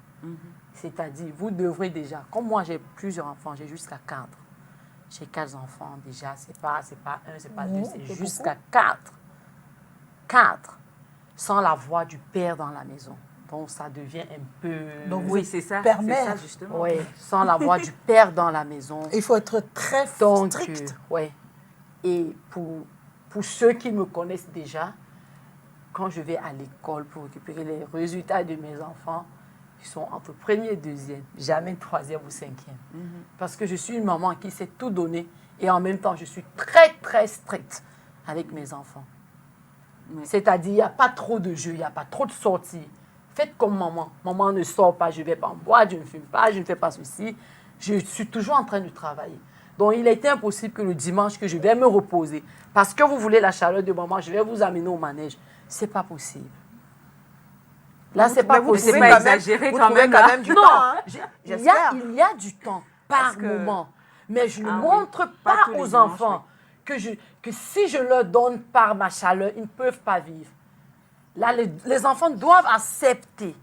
S4: C'est-à-dire, vous devrez déjà, comme moi j'ai plusieurs enfants, j'ai jusqu'à 4. J'ai 4 enfants déjà, c'est pas un, c'est pas deux, c'est jusqu'à 4. 4. Sans la voix du père dans la maison. Donc ça devient un peu...
S1: Donc,
S3: Oui, c'est ça.
S1: Père,
S3: C'est
S1: mère.
S3: ça, justement.
S4: Oui, sans la voix du père dans la maison.
S1: Il faut être très
S4: Donc,
S1: strict.
S4: ouais. Et pour ceux qui me connaissent déjà, quand je vais à l'école pour récupérer les résultats de mes enfants, ils sont entre premier et deuxième, jamais troisième ou cinquième. Parce que je suis une maman qui sait tout donner et en même temps, je suis très, très stricte avec mes enfants.
S3: Oui.
S4: C'est-à-dire, il n'y a pas trop de jeux, il n'y a pas trop de sorties. Faites comme maman. Maman ne sort pas, je ne vais pas en boire, je ne fume pas, je ne fais pas ceci. Je suis toujours en train de travailler. Donc, il a été impossible que le dimanche, que je vais me reposer, parce que vous voulez la chaleur de maman, je vais vous amener au manège. Ce n'est pas possible. Là, c'est pas
S2: Mais vous
S4: possible.
S2: trouvez
S3: pas
S2: quand même-
S3: exagéré
S2: vous
S3: quand
S2: trouvez
S3: même,
S2: quand
S3: là.
S2: même du
S4: Non,
S2: temps, hein,
S4: il
S2: j'espère.
S4: y a du temps par
S2: Parce que-
S4: moment. Mais je ne
S3: Ah oui,
S4: montre
S3: pas
S4: pas
S3: tous les
S4: aux
S3: dimanches,
S4: enfants que si je leur donne par ma chaleur, ils ne peuvent pas vivre. Là, les enfants doivent accepter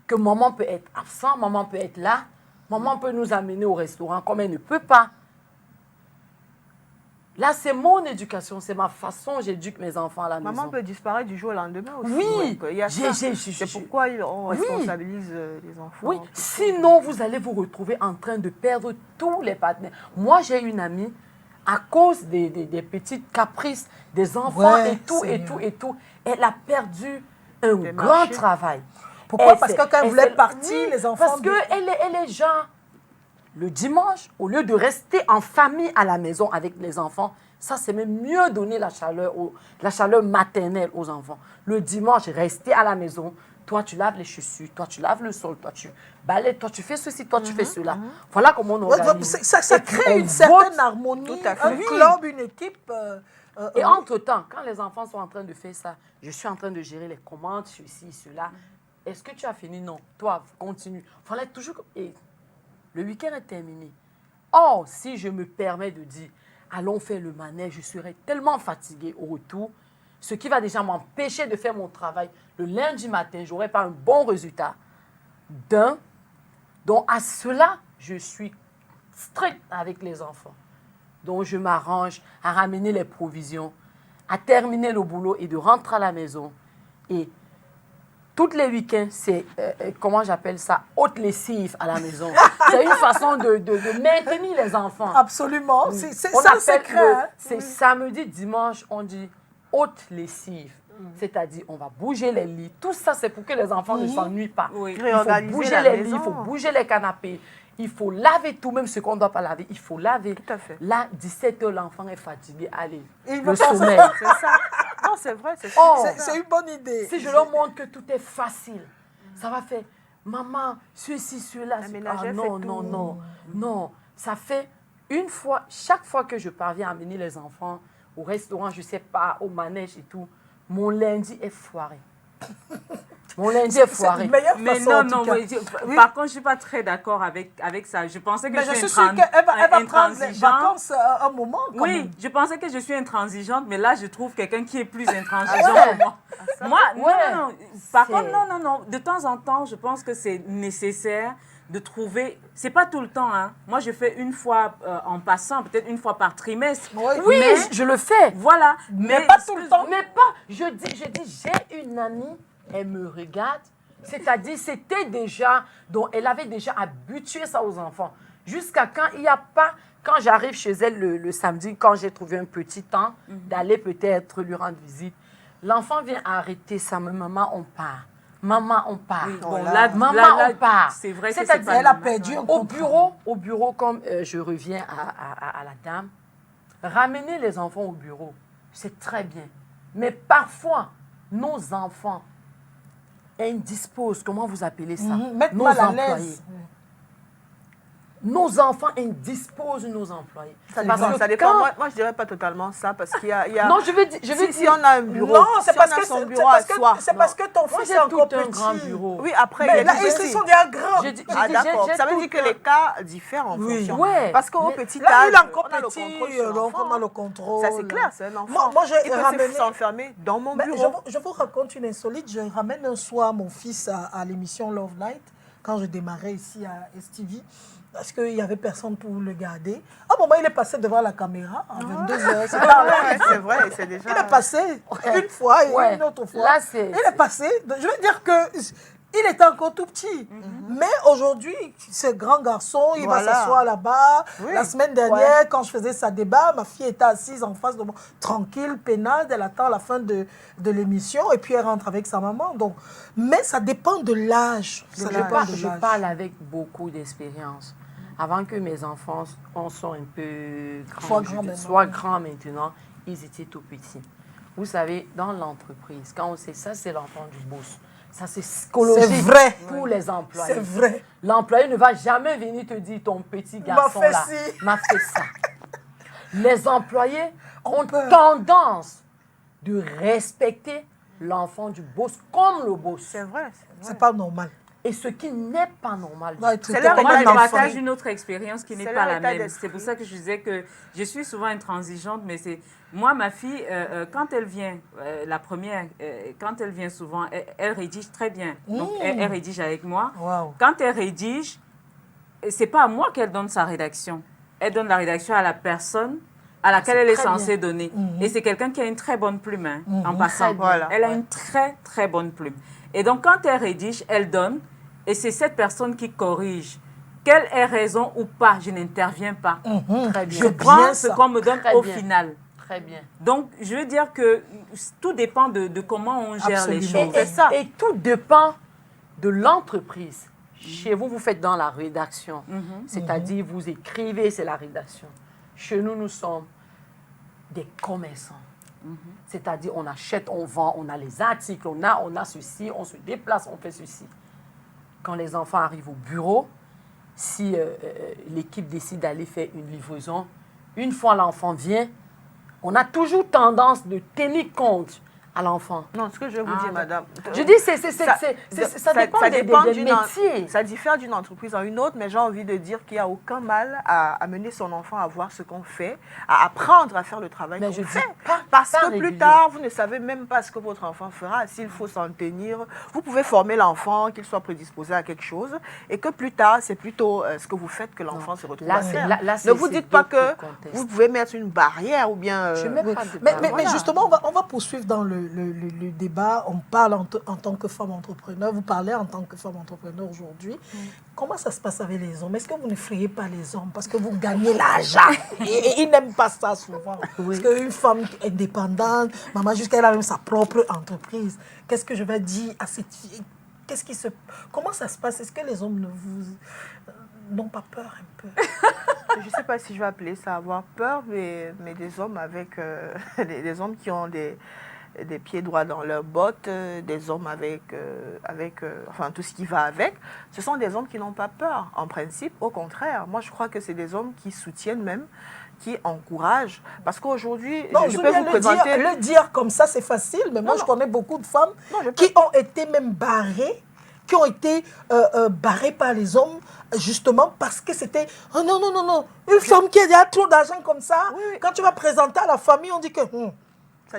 S4: que maman peut être absente, maman peut être là, maman peut nous amener au restaurant comme elle ne peut pas. Là, c'est mon éducation, c'est ma façon, j'éduque mes enfants à la maison.
S2: Maman peut disparaître du jour au lendemain aussi.
S4: Oui,
S2: Donc, il y a ça. C'est pourquoi on
S4: Oui.
S2: responsabilise les enfants.
S4: Oui, sinon vous allez vous retrouver en train de perdre tous les partenaires. Moi, j'ai une amie, à cause des petites caprices des enfants
S1: Ouais,
S4: et tout,
S1: c'est
S4: et tout, et tout, elle a perdu un
S2: Des
S4: grand
S2: marchés.
S4: travail.
S1: Pourquoi?
S4: Elle
S1: Parce
S4: s'est-
S1: que quand elle voulait partir,
S4: oui,
S1: les enfants...
S4: Parce qu'elle est genre, le dimanche, au lieu de rester en famille à la maison avec les enfants, ça, c'est même mieux donner la chaleur maternelle aux enfants. Le dimanche, rester à la maison, toi, tu laves les chaussures, toi, tu laves le sol, toi, tu balayes, toi, tu fais ceci, toi, tu fais cela. Voilà comment on
S1: Ouais,
S4: organise.
S1: ça
S4: Et puis,
S1: crée
S4: on
S1: une certaine
S4: vote.
S1: harmonie,
S2: Tout à fait.
S1: un
S4: Oui.
S1: club, une équipe.
S4: Et entre-temps, quand les enfants sont en train de faire ça, je suis en train de gérer les commandes, ceci, cela. Est-ce que tu as fini? Non. Toi, continue. Fallait toujours... Et le week-end est terminé. Or, si je me permets de dire, allons faire le manège, je serai tellement fatiguée au retour, ce qui va déjà m'empêcher de faire mon travail. Le lundi matin, je n'aurai pas un bon résultat. Donc à cela, je suis stricte avec les enfants. Donc je m'arrange à ramener les provisions, à terminer le boulot et de rentrer à la maison. Et tous les week-ends, c'est, comment j'appelle ça, haute lessive à la maison. C'est une façon de maintenir les enfants.
S1: Absolument.
S4: Oui.
S1: C'est
S4: On
S1: ça le
S4: appelle
S1: secret. Hein.
S4: c'est samedi, dimanche, on dit haute lessive. C'est-à-dire, on va bouger les lits. Tout ça, c'est pour que les enfants ne s'ennuient pas.
S3: Oui.
S4: Il faut
S2: Réorganiser
S4: bouger
S2: la
S4: les lits,
S2: maison.
S4: il faut bouger les canapés. Il faut laver tout, même ce qu'on ne doit pas laver. Il faut laver.
S2: Tout à fait.
S4: Là, 17h, l'enfant est fatigué. Allez,
S1: Il
S4: le
S1: veut pas
S4: sommeil.
S2: C'est ça. Non, c'est vrai, c'est ça.
S4: Oh,
S1: C'est une bonne idée.
S4: si je leur montre que tout est facile, ça va faire, maman, ceci, cela.
S2: La ménagère
S4: non,
S2: fait
S4: non,
S2: tout.
S4: non, non. Ça fait une fois, chaque fois que je parviens à amener les enfants au restaurant, je ne sais pas, au manège et tout, mon lundi est foiré. Mon lundi est
S1: C'est
S4: foiré.
S1: une meilleure
S3: Mais
S1: façon,
S3: non,
S1: en tout
S3: non,
S1: cas.
S3: oui. Par contre, je ne suis pas très d'accord avec ça. Je pensais que
S1: Mais je
S3: je
S1: suis
S3: suis
S1: sûre qu'elle va prendre les
S3: intransigeante.
S1: vacances un moment. Quand
S3: Oui,
S1: même.
S3: je pensais que je suis intransigeante, mais là, je trouve quelqu'un qui est plus intransigeant
S4: ouais.
S3: que moi. Moi,
S4: Ouais.
S3: non. Par
S4: C'est-
S3: contre, non. De temps en temps, je pense que c'est nécessaire de trouver. C'est pas tout le temps, hein. Moi, je fais une fois en passant, peut-être une fois par trimestre.
S1: Oui.
S4: Oui,
S3: Mais
S4: je le fais.
S3: voilà.
S1: Mais pas tout le temps.
S4: Mais pas, je dis, j'ai une amie, elle me regarde, c'est-à-dire c'était déjà, donc elle avait déjà habitué ça aux enfants. Jusqu'à quand il n'y a pas, quand j'arrive chez elle le samedi, quand j'ai trouvé un petit temps, d'aller peut-être lui rendre visite, l'enfant vient arrêter ça, mais maman, on part. Maman, on part.
S3: Oui, bon,
S1: là,
S4: Maman, on part.
S3: c'est vrai que
S4: C'est-à-dire,
S3: c'est pas
S1: Elle a
S3: normal,
S1: perdu
S3: ouais.
S1: un
S4: Au
S1: contrat.
S4: bureau, comme je reviens à la dame, ramener les enfants au bureau, c'est très bien. Mais parfois, nos enfants indisposent, comment vous appelez ça?
S1: Mettre
S4: Nos
S1: mal à
S4: employés.
S1: l'aise.
S4: Nos enfants indisposent nos employés.
S2: Ça
S4: Parce
S2: dépend.
S4: que
S2: Ça dépend.
S4: quand-
S2: Moi, je dirais pas totalement ça parce qu'il y a.
S4: Non, je veux dire,
S2: Si on a un bureau,
S1: Non, c'est
S2: si
S1: parce
S2: on a
S1: que
S2: son
S1: c'est
S2: bureau à
S1: parce que
S2: soi.
S1: c'est parce que ton
S4: moi,
S1: fils
S4: j'ai
S1: est encore
S4: tout un
S1: petit.
S4: grand bureau.
S2: Oui, après, il y
S1: Mais
S2: a
S1: là,
S2: des
S1: ils
S2: petits.
S1: sont déjà grands.
S2: Ah, d'accord.
S4: j'ai
S2: Ça veut
S4: tout
S2: dire que
S4: un-
S2: les cas diffèrent en
S1: Oui.
S2: fonction.
S4: Ouais.
S2: Parce qu'au
S4: Mais
S2: petit
S1: Là,
S2: âge,
S1: il est encore
S2: on a le
S1: petit,
S2: contrôle sur
S1: donc
S2: l'enfant.
S1: on a le contrôle.
S2: Ça, c'est clair, c'est un enfant.
S1: Moi, j'ai
S2: il peut
S1: ramené...
S2: s'enfermer dans mon
S1: Mais
S2: bureau.
S1: je vous raconte une insolite. Je ramène un soir mon fils à l'émission Love Night, quand je démarrais ici à STV, parce qu'il n'y avait personne pour le garder. À un moment, il est passé devant la caméra à 22h. C'est pas
S2: Ouais, c'est vrai, c'est déjà.
S1: Il est passé une fois et
S4: Ouais.
S1: une autre fois.
S4: Là, c'est-
S1: il est passé. Je veux dire que il était encore tout petit. Mais aujourd'hui, ce grand garçon, il
S2: Voilà.
S1: va s'asseoir là-bas.
S2: Oui.
S1: La semaine dernière, quand je faisais sa débat, ma fille était assise en face de moi, tranquille, peinade. Elle attend la fin de l'émission et puis elle rentre avec sa maman. Donc, mais ça dépend de l'âge. Ça dépend de
S4: Je
S1: l'âge.
S4: parle avec beaucoup d'expérience. Avant que mes enfants soient un peu grands, soient grands maintenant, ils étaient tout petits. Vous savez, dans l'entreprise, quand on sait ça, c'est l'enfant du boss. Ça, c'est psychologique
S1: C'est vrai.
S4: pour les employés.
S1: C'est vrai.
S4: L'employé ne va jamais venir te dire ton petit garçon
S1: fait
S4: là
S1: ci.
S4: m'a fait ça. Les employés ont
S1: peur.
S4: tendance de respecter l'enfant du boss comme le boss.
S2: C'est vrai.
S1: C'est pas normal.
S4: Et ce qui n'est pas normal.
S1: On va être
S2: C'est
S1: traité
S2: leur
S1: comme
S3: Moi,
S1: un
S3: je
S2: état
S1: enfant.
S3: partage une autre expérience qui n'est
S2: C'est
S3: pas
S2: leur
S3: la
S2: état
S3: même.
S2: d'esprit.
S3: C'est pour ça que je disais que je suis souvent intransigeante, mais c'est moi, ma fille, quand elle vient, la première, quand elle vient souvent, elle rédige très bien. Donc, elle rédige avec moi.
S1: Wow.
S3: Quand elle rédige, c'est pas à moi qu'elle donne sa rédaction. Elle donne la rédaction à la personne à laquelle elle est
S4: très
S3: censée donner. Et c'est quelqu'un qui a une très bonne plume, hein, en passant.
S4: Très bien.
S2: Voilà.
S3: Elle a une très, très bonne plume. Et donc, quand elle rédige, elle donne, et c'est cette personne qui corrige. Qu'elle ait raison ou pas, je n'interviens pas.
S4: Très bien.
S3: Je prends
S1: bien
S3: ce
S1: ça.
S3: qu'on me donne
S4: Très
S3: au
S4: bien.
S3: final.
S4: Très bien.
S3: Donc, je veux dire que tout dépend de comment on gère les
S1: Absolument.
S3: choses.
S2: C'est ça.
S4: Et tout dépend de l'entreprise. Chez vous, vous faites dans la rédaction. C'est-à-dire, vous écrivez, c'est la rédaction. Chez nous, nous sommes des commerçants. C'est-à-dire, on achète, on vend, on a les articles, on a ceci, on se déplace, on fait ceci. Quand les enfants arrivent au bureau, si l'équipe décide d'aller faire une livraison, une fois l'enfant vient, on a toujours tendance de tenir compte à l'enfant.
S2: Non, ce que je vais vous dire, madame.
S4: Je dis, ça dépend des métiers.
S2: Ça diffère d'une entreprise à une autre, mais j'ai envie de dire qu'il n'y a aucun mal à amener son enfant à voir ce qu'on fait, à apprendre à faire le travail qu'on fait. Parce que plus tard, vous ne savez même pas ce que votre enfant fera, s'il faut s'en tenir. Vous pouvez former l'enfant, qu'il soit prédisposé à quelque chose, et que plus tard, c'est plutôt ce que vous faites que l'enfant se retrouve à faire. Ne vous dites pas que vous pouvez mettre une barrière ou bien...
S1: Mais justement, on va poursuivre dans le débat. On parle en tant que femme entrepreneur. Vous parlez en tant que femme entrepreneur aujourd'hui. Comment ça se passe avec les hommes? Est-ce que vous n'effrayez pas les hommes parce que vous gagnez l'argent? Et ils n'aiment pas ça souvent. Parce qu'une femme indépendante, maman, jusqu'à elle a même sa propre entreprise. Qu'est-ce que je vais dire à cette fille? Comment ça se passe? Est-ce que les hommes n'ont pas peur un peu?
S2: Je ne sais pas si je vais appeler ça avoir peur, mais des hommes avec des hommes qui ont des pieds droits dans leurs bottes, des hommes avec enfin, tout ce qui va avec. Ce sont des hommes qui n'ont pas peur, en principe. Au contraire, moi, je crois que c'est des hommes qui soutiennent même, qui encouragent. Parce qu'aujourd'hui, je peux vous présenter...
S1: Le dire comme ça, c'est facile, mais moi, je connais beaucoup de femmes qui ont été même barrées, qui ont été barrées par les hommes, justement parce que c'était « Oh non, non, non, non, une femme qui a trop d'argent comme ça, quand tu vas présenter à la famille, on dit que...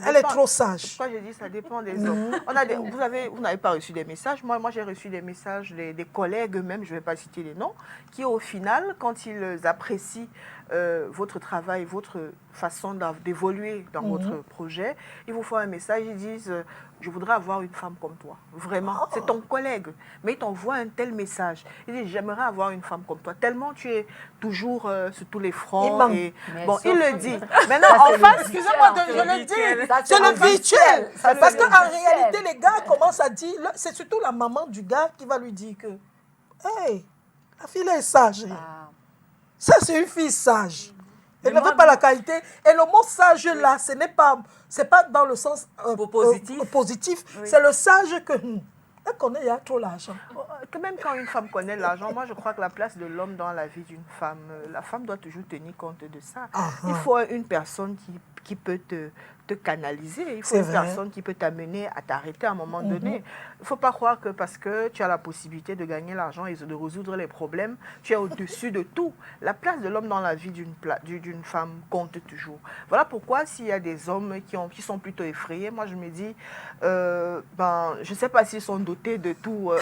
S1: Elle est trop sage.
S2: Pourquoi je dis ça dépend des hommes. Vous n'avez pas reçu des messages. Moi j'ai reçu des messages des collègues même, je ne vais pas citer les noms, qui au final, quand ils apprécient votre travail, votre façon d'évoluer dans votre projet, ils vous font un message, ils disent je voudrais avoir une femme comme toi. Vraiment, c'est ton collègue. Mais il t'envoie un tel message. Il dit j'aimerais avoir une femme comme toi. Tellement tu es toujours sur tous les fronts. Bon, il le dit. Maintenant, en face, excusez-moi, je le dis.
S1: C'est le virtuel. Parce qu'en réalité, les gars commencent à dire, c'est surtout la maman du gars qui va lui dire que hey, la fille est sage. Ça, c'est une fille sage. Elle ne veut pas la qualité. Et le mot sage, là, c'est pas dans le sens positif. Oui. C'est le sage que... Elle connaît, il y a trop l'argent.
S2: Même quand une femme connaît l'argent, moi, je crois que la place de l'homme dans la vie d'une femme, la femme doit toujours tenir compte de ça. Il faut une personne qui peut te canaliser. Il faut une personne qui peut t'amener à t'arrêter à un moment donné. Il ne faut pas croire que parce que tu as la possibilité de gagner l'argent et de résoudre les problèmes, tu es au-dessus de tout. La place de l'homme dans la vie d'une femme compte toujours. Voilà pourquoi s'il y a des hommes qui sont plutôt effrayés, moi je me dis, je ne sais pas s'ils sont dotés de tout.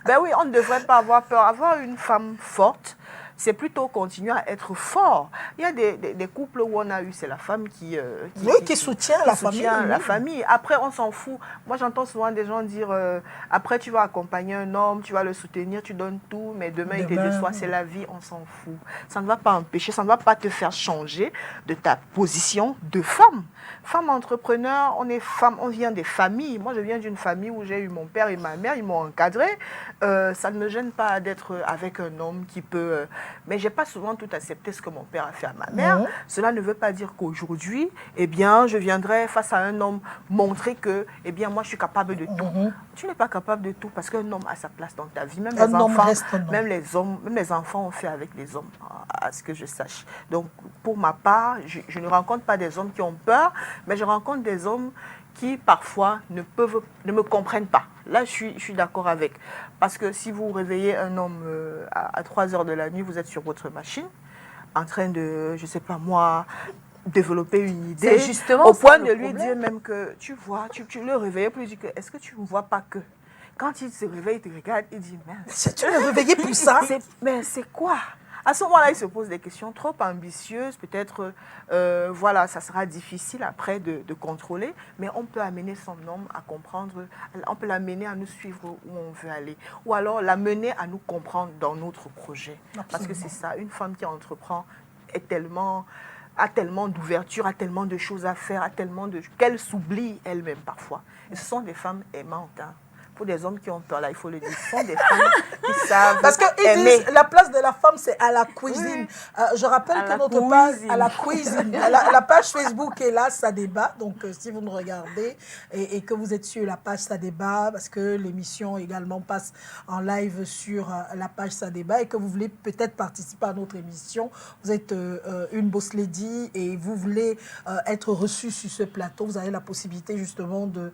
S2: Ben oui, on ne devrait pas avoir peur. Avoir une femme forte, c'est plutôt continuer à être fort. Il y a des couples où on a eu, c'est la femme qui
S1: soutient la famille.
S2: La famille. Après, on s'en fout. Moi, j'entends souvent des gens dire, après, tu vas accompagner un homme, tu vas le soutenir, tu donnes tout, mais demain il te déçoit, c'est la vie, on s'en fout. Ça ne va pas empêcher, ça ne va pas te faire changer de ta position de femme. Femme entrepreneur, on vient des familles. Moi, je viens d'une famille où j'ai eu mon père et ma mère, ils m'ont encadré. Ça ne me gêne pas d'être avec un homme qui peut... mais je n'ai pas souvent tout accepté ce que mon père a fait à ma mère. Cela ne veut pas dire qu'aujourd'hui, eh bien, je viendrai face à un homme montrer que, eh bien, moi, je suis capable de tout. Tu n'es pas capable de tout parce qu'un homme a sa place dans ta vie. Même les enfants, même les enfants ont fait avec les hommes, à ce que je sache. Donc, pour ma part, je ne rencontre pas des hommes qui ont peur, mais je rencontre des hommes qui, parfois, ne me comprennent pas. Là, je suis d'accord avec. Parce que si vous réveillez un homme à 3 heures de la nuit, vous êtes sur votre machine, en train de, je ne sais pas moi, développer une idée, au point de lui dire même que, tu vois, tu le réveilles, puis il dit que, est-ce que tu ne vois pas que... Quand il se réveille, il te regarde, il dit, mince.
S1: Tu l'as réveillé pour ça?
S2: Mais c'est quoi? À ce moment-là, il se pose des questions trop ambitieuses. Peut-être, voilà, ça sera difficile après de contrôler, mais on peut amener son homme à comprendre, on peut l'amener à nous suivre où on veut aller, ou alors l'amener à nous comprendre dans notre projet. Absolument. Parce que c'est ça, une femme qui entreprend a tellement d'ouverture, a tellement de choses à faire, qu'elle s'oublie elle-même parfois. Et ce sont des femmes aimantes, hein. pour des hommes qui ont peur, là, il faut le dire, ce sont des femmes qui savent
S1: Parce qu'ils
S2: aimer.
S1: disent la place de la femme, c'est à la cuisine. Je rappelle
S3: À
S1: que
S3: la
S1: notre page,
S3: cuisine.
S1: à la cuisine, la page Facebook est là, ça débat. Donc, si vous nous regardez et que vous êtes sur la page ça débat, parce que l'émission également passe en live sur la page ça débat et que vous voulez peut-être participer à notre émission, vous êtes une boss lady et vous voulez être reçu sur ce plateau, vous avez la possibilité justement de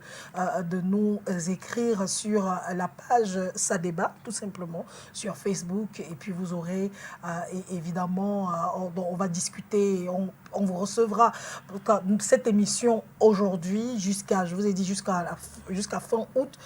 S1: nous écrire sur la page ça débat, tout simplement, sur Facebook. Et puis vous aurez évidemment, on va discuter, on vous recevra cette émission aujourd'hui jusqu'à, je vous ai dit, jusqu'à fin août,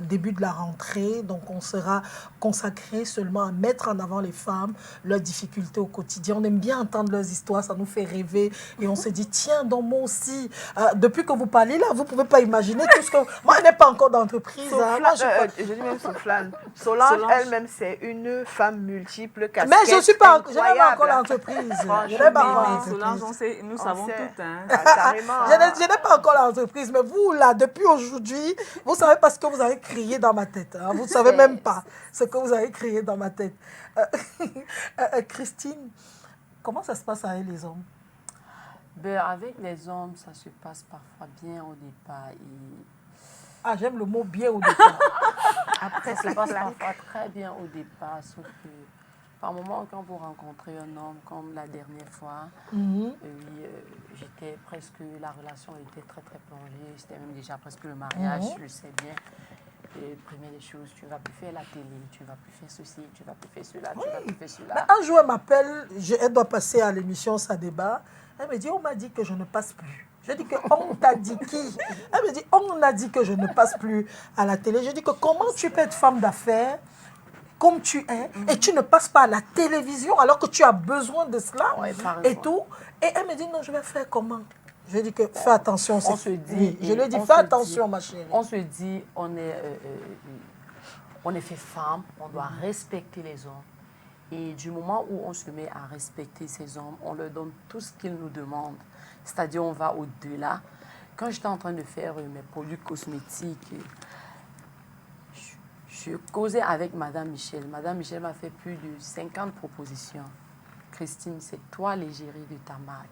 S1: début de la rentrée. Donc on sera consacré seulement à mettre en avant les femmes, leurs difficultés au quotidien. On aime bien entendre leurs histoires, ça nous fait rêver. Et on se dit, tiens, donc moi aussi, depuis que vous parlez là, vous ne pouvez pas imaginer tout ce que... Moi, je n'ai pas encore d'entreprise. Hein. Moi,
S2: Je dis même Souflane. Solange elle-même, c'est une femme multiple, casquette.
S1: Mais je n'ai pas encore
S2: incroyable.
S1: l'entreprise. Je
S2: Franchement,
S1: n'ai pas encore
S3: Mais Solange,
S1: l'entreprise.
S3: nous savons
S2: sait.
S3: tout. Hein.
S2: Ah, carrément.
S1: Je n'ai pas encore l'entreprise, mais vous, là, depuis aujourd'hui, vous savez pas ce que vous avez crié dans ma tête. Hein. Vous ne savez même pas ce que vous avez crié dans ma tête. Christine, comment ça se passe avec les hommes?
S4: Ben, avec les hommes, ça se passe parfois bien au départ.
S1: Ah, j'aime le mot bien au départ.
S4: Après, ça se passe parfois très bien au départ, sauf que par moment, quand vous rencontrez un homme comme la dernière fois, j'étais presque, la relation était très très plongée, c'était même déjà presque le mariage, je le sais bien. Et première des choses, tu ne vas plus faire la télé, tu ne vas plus faire ceci, tu ne vas plus faire cela, tu ne vas plus faire cela.
S1: Mais un jour, elle m'appelle, elle doit passer à l'émission Ça débat. Elle me dit, on m'a dit que je ne passe plus. Je dis que on t'a dit qui? Elle me dit, on a dit que je ne passe plus à la télé. Je dis que comment tu peux être femme d'affaires comme tu es et tu ne passes pas à la télévision alors que tu as besoin de cela et tout. Et elle me dit, non, je vais faire comment? Je dis que fais attention.
S4: On se dit,
S1: oui, je lui ai dit, fais attention, ma chérie.
S4: On se dit, on est fait femme, on doit respecter les hommes. Et du moment où on se met à respecter ces hommes, on leur donne tout ce qu'ils nous demandent. C'est-à-dire, on va au-delà. Quand j'étais en train de faire mes produits cosmétiques, je causais avec Madame Michel. Madame Michel m'a fait plus de 50 propositions. Christine, c'est toi l'égérie de ta marque.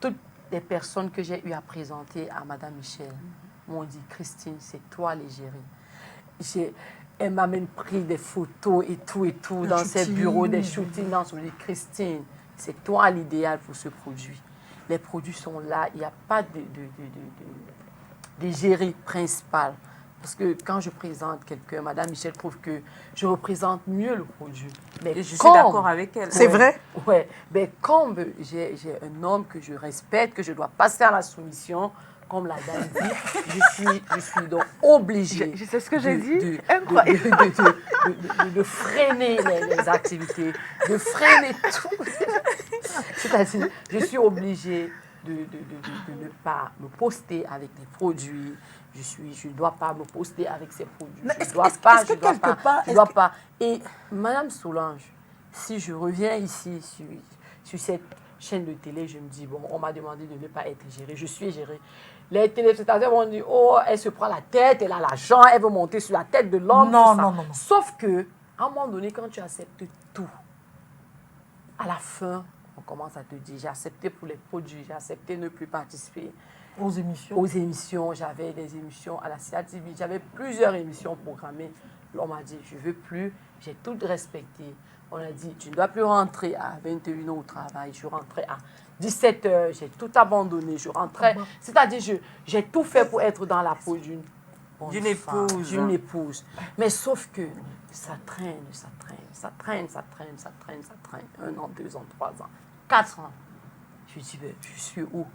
S4: Toutes les personnes que j'ai eu à présenter à Madame Michel m'ont dit, Christine, c'est toi l'égérie. Elle m'a même pris des photos et tout dans ses bureaux, des shootings. Je me dis, Christine, c'est toi l'idéal pour ce produit. Les produits sont là, il n'y a pas d'égérie principale. Parce que quand je présente quelqu'un, Madame Michel trouve que je représente mieux le produit. Mais
S3: Et je suis d'accord avec elle.
S1: C'est vrai?
S4: Oui, mais comme j'ai un homme que je respecte, que je dois passer à la soumission, comme la dame dit, je suis donc obligée.
S2: Je sais ce que j'ai dit.
S4: De freiner les activités, de freiner tout. C'est-à-dire, je suis obligée de ne pas me poster avec des produits. Je ne dois pas me poster avec ces produits. Je ne dois pas. Et Madame Solange, si je reviens ici sur cette chaîne de télé, je me dis, bon, on m'a demandé de ne pas être gérée. Je suis gérée. Les téléspectateurs vont dire, oh, elle se prend la tête, elle a l'argent, elle veut monter sur la tête de l'homme.
S1: Non.
S4: Sauf que, à un moment donné, quand tu acceptes tout, à la fin, on commence à te dire, j'ai accepté pour les produits, j'ai accepté ne plus participer
S1: aux émissions.
S4: Aux émissions, j'avais des émissions à la CATV, j'avais plusieurs émissions programmées. On m'a dit, je ne veux plus, j'ai tout respecté. On a dit, tu ne dois plus rentrer à 21h au travail. Je rentrais à 17h, j'ai tout abandonné. Je rentrais, c'est-à-dire, j'ai tout fait pour être dans la peau d'une épouse. Mais sauf que ça traîne. 1 an, 2 ans, 3 ans, 4 ans. Je dis, je suis où?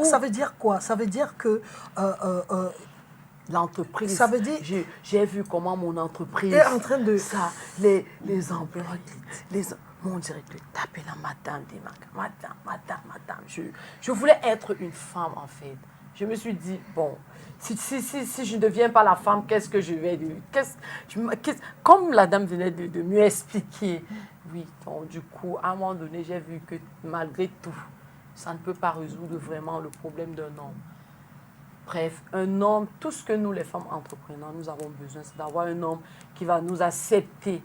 S1: Ça veut dire quoi? Ça veut dire que...
S4: l'entreprise,
S1: ça veut dire...
S4: J'ai vu comment mon entreprise...
S1: est en train de...
S4: Ça, les employés, mon directeur tapait la madame des marques. Madame. Je voulais être une femme, en fait. Je me suis dit, bon, si je ne deviens pas la femme, qu'est-ce que je vais dire? Comme la dame venait de mieux expliquer, oui, donc, du coup, à un moment donné, j'ai vu que malgré tout, ça ne peut pas résoudre vraiment le problème d'un homme. Bref, un homme, tout ce que nous, les femmes entrepreneurs, nous avons besoin, c'est d'avoir un homme qui va nous accepter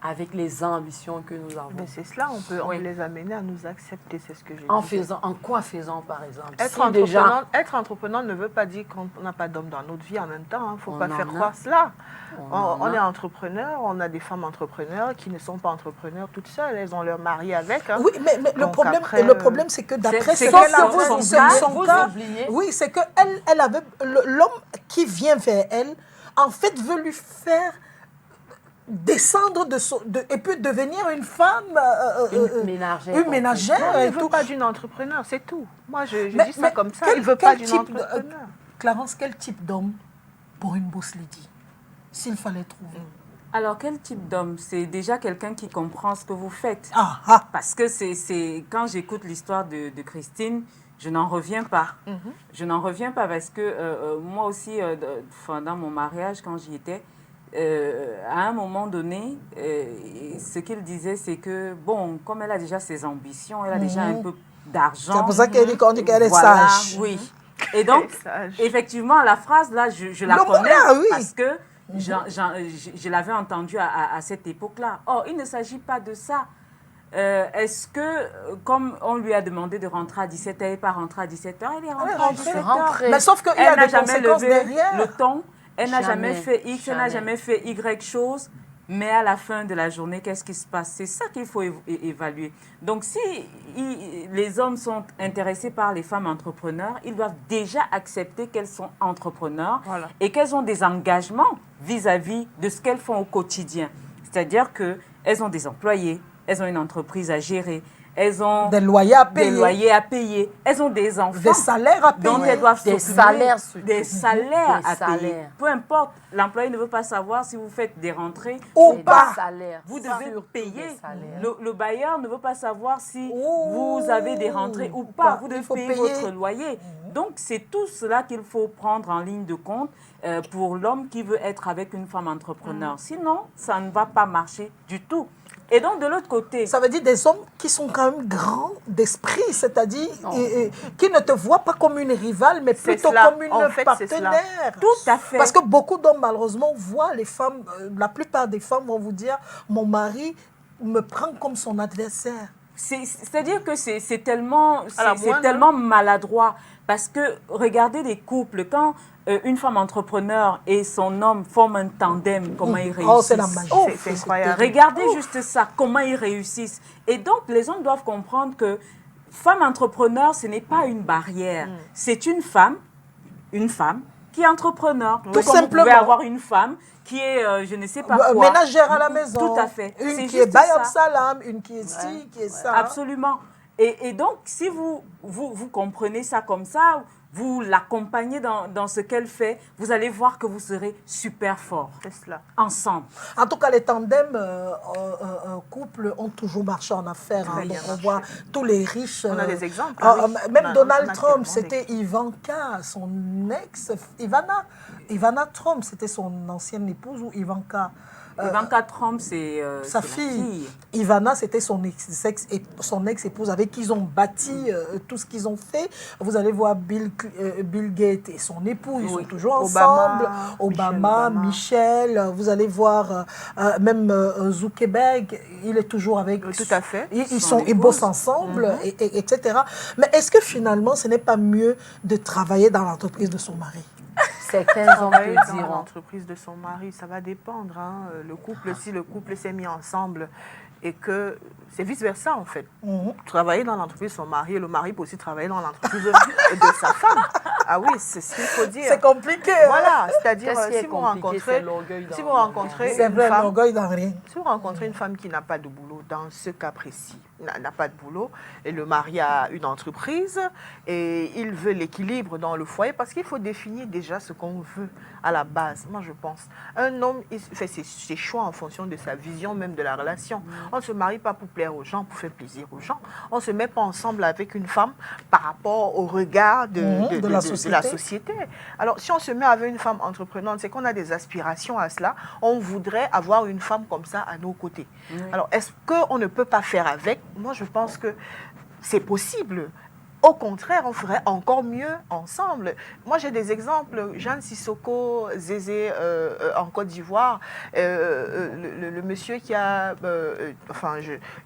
S4: avec les ambitions que nous avons.
S2: Mais c'est cela, on peut les amener à nous accepter, c'est ce que j'ai dit.
S4: En quoi faisant, par exemple?
S2: Être entrepreneur ne veut pas dire qu'on n'a pas d'homme dans notre vie en même temps. Il ne faut pas faire croire cela. On est entrepreneur, on a des femmes entrepreneurs qui ne sont pas entrepreneurs toutes seules. Elles ont leur mari avec. Hein.
S1: Oui, mais le problème, c'est que d'après
S4: son
S1: cas, oui, c'est que elle avait l'homme qui vient vers elle, en fait, veut lui faire descendre et puis devenir une femme
S4: une ménagère.
S1: Une ménagère.
S2: Il ne veut pas d'une entrepreneur, c'est tout. Moi, je dis ça comme ça. Il ne veut pas d'une entrepreneur.
S1: Clarence, quel type d'homme pour une boss lady, s'il fallait trouver?
S3: Alors, quel type d'homme? C'est déjà quelqu'un qui comprend ce que vous faites. Parce que quand j'écoute l'histoire de Christine, je n'en reviens pas. Je n'en reviens pas parce que moi aussi, dans mon mariage, quand j'y étais, à un moment donné, ce qu'il disait, c'est que, bon, comme elle a déjà ses ambitions, elle a déjà un peu d'argent.
S1: C'est pour ça qu'elle dit qu'on dit qu'elle est sage.
S3: Oui. Et donc, effectivement, la phrase, là, je la connais parce que je l'avais entendue à cette époque-là. Or, il ne s'agit pas de ça. Est-ce que, comme on lui a demandé de rentrer à 17h, elle n'est pas rentrée à 17h, elle est rentrée à 17h.
S1: Mais sauf qu'il y a des conséquences derrière.
S3: Le ton. Elle n'a jamais fait X, elle n'a jamais fait Y chose, mais à la fin de la journée, qu'est-ce qui se passe? C'est ça qu'il faut évaluer. Donc, si les hommes sont intéressés par les femmes entrepreneurs, ils doivent déjà accepter qu'elles sont entrepreneurs et qu'elles ont des engagements vis-à-vis de ce qu'elles font au quotidien. C'est-à-dire qu'elles ont des employés, elles ont une entreprise à gérer, elles ont
S1: des loyers à payer,
S3: elles ont des enfants,
S1: des salaires à payer,
S3: dont elles doivent
S4: des salaires
S3: à payer. Peu importe, l'employé ne veut pas savoir si vous faites des rentrées
S1: ou pas.
S3: Vous devez payer. Le bailleur ne veut pas savoir si vous avez des rentrées ou pas. Vous devez payer votre loyer. Donc, c'est tout cela qu'il faut prendre en ligne de compte pour l'homme qui veut être avec une femme entrepreneur. Sinon, ça ne va pas marcher du tout. Et donc, de l'autre côté...
S1: Ça veut dire des hommes qui sont quand même grands d'esprit, c'est-à-dire qui ne te voient pas comme une rivale, mais plutôt comme une partenaire.
S3: Tout à fait.
S1: Parce que beaucoup d'hommes, malheureusement, voient les femmes, la plupart des femmes vont vous dire, mon mari me prend comme son adversaire.
S3: C'est-à-dire que c'est tellement maladroit. Parce que, regardez les couples, quand une femme entrepreneur et son homme forment un tandem, comment ils réussissent.
S1: Oh, c'est la magie.
S2: C'est incroyable.
S3: Regardez juste ça, comment ils réussissent. Et donc, les hommes doivent comprendre que femme entrepreneur, ce n'est pas une barrière. C'est une femme qui est entrepreneur.
S1: Tout
S3: comme
S1: simplement.
S3: Vous pouvez avoir une femme qui est, je ne sais pas quoi.
S1: Ménagère à la maison.
S3: Tout à fait.
S1: Une qui est Bayab Salam, une qui est ci, qui est ça.
S3: Absolument. Et donc, si vous comprenez ça comme ça, vous l'accompagnez dans ce qu'elle fait, vous allez voir que vous serez super forts.
S2: C'est cela.
S3: Ensemble.
S1: En tout cas, les tandems couples ont toujours marché en affaires. Hein. Donc, on voit tous les riches.
S2: On a des exemples.
S1: Même Donald Trump, c'était Ivanka, son ex, Ivana Trump, c'était son ancienne épouse ou Ivanka.
S3: Ivanka Trump, c'est
S1: sa fille. Ivana, c'était son ex-épouse avec qui ils ont bâti tout ce qu'ils ont fait. Vous allez voir Bill Gates et son épouse, ils sont toujours ensemble. Obama, Michelle. Vous allez voir même Zuckerberg, il est toujours avec...
S2: Tout à fait.
S1: Ils bossent ensemble, etc. Mais est-ce que finalement, ce n'est pas mieux de travailler dans l'entreprise de son mari?
S4: Certains hommes te
S2: dans
S4: diront.
S2: l'entreprise de son mari, ça va dépendre. Hein. Si le couple s'est mis ensemble et que c'est vice-versa en fait. Travailler dans l'entreprise de son mari et le mari peut aussi travailler dans l'entreprise de sa femme. Ah oui, c'est ce qu'il faut dire.
S1: C'est compliqué.
S2: Voilà, c'est-à-dire
S4: si vous
S2: rencontrez une femme qui n'a pas de boulot, dans ce cas précis, n'a pas de boulot, et le mari a une entreprise, et il veut l'équilibre dans le foyer, parce qu'il faut définir déjà ce qu'on veut à la base, moi je pense. Un homme, il fait ses choix en fonction de sa vision même de la relation. On ne se marie pas pour plaire aux gens, pour faire plaisir aux gens. On ne se met pas ensemble avec une femme par rapport au regard de la société. Alors, si on se met avec une femme entreprenante, c'est qu'on a des aspirations à cela. On voudrait avoir une femme comme ça à nos côtés. Alors, est-ce qu'on ne peut pas faire avec? Moi, je pense que c'est possible. Au contraire, on ferait encore mieux ensemble. Moi, j'ai des exemples. Jeanne Sissoko, Zézé en Côte d'Ivoire, le monsieur qui a... enfin,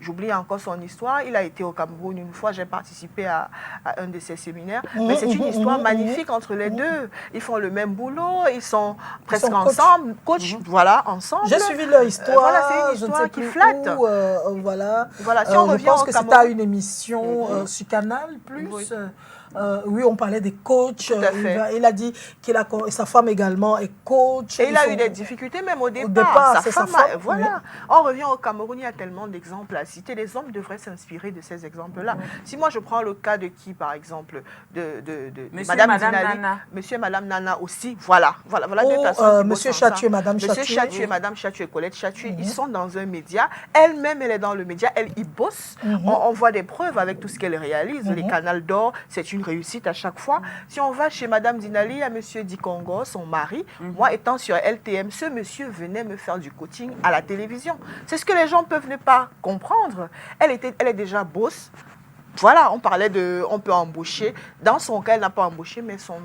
S2: j'oublie encore son histoire. Il a été au Cameroun une fois. J'ai participé à un de ses séminaires. Mais c'est une histoire magnifique entre les deux. Ils font le même boulot. Ils sont presque ensemble. Coach, voilà, ensemble.
S1: J'ai suivi leur histoire.
S2: Voilà, c'est une histoire qui flatte.
S1: Voilà.
S2: Voilà, si on
S1: je
S2: revient
S1: pense
S2: au
S1: que
S2: Cameroun.
S1: c'était à une émission sur Canal+.
S2: Oui.
S1: Oui, on parlait des coachs.
S2: Tout à fait.
S1: Il a dit et sa femme également est coach.
S2: Et il a eu des difficultés même au départ.
S1: C'est
S2: sa
S1: sa femme.
S2: Voilà.
S1: Oui.
S2: On revient au Cameroun, il y a tellement d'exemples à citer. Les hommes devraient s'inspirer de ces exemples-là. Si moi je prends le cas de qui, par exemple, de
S3: Monsieur
S2: Madame
S3: et Madame
S2: Zinali,
S3: Nana.
S2: Monsieur et Madame Nana aussi. Voilà deux personnes. Qui
S1: Monsieur
S2: bossent
S1: Chatu et
S2: ensemble.
S1: Madame
S2: Monsieur
S1: Chatu.
S2: Chatu et Madame Chatu et Colette Chatu, ils sont dans un média. Elle-même, elle est dans le média. Elle y bosse. On voit des preuves avec tout ce qu'elle réalise. Les canals d'or, c'est une réussite à chaque fois. Si on va chez Madame Zinali, à Monsieur Dikongo, son mari, moi étant sur LTM, ce monsieur venait me faire du coaching à la télévision. C'est ce que les gens peuvent ne pas comprendre. Elle est déjà boss. Voilà, on parlait on peut embaucher. Dans son cas, elle n'a pas embauché, mais son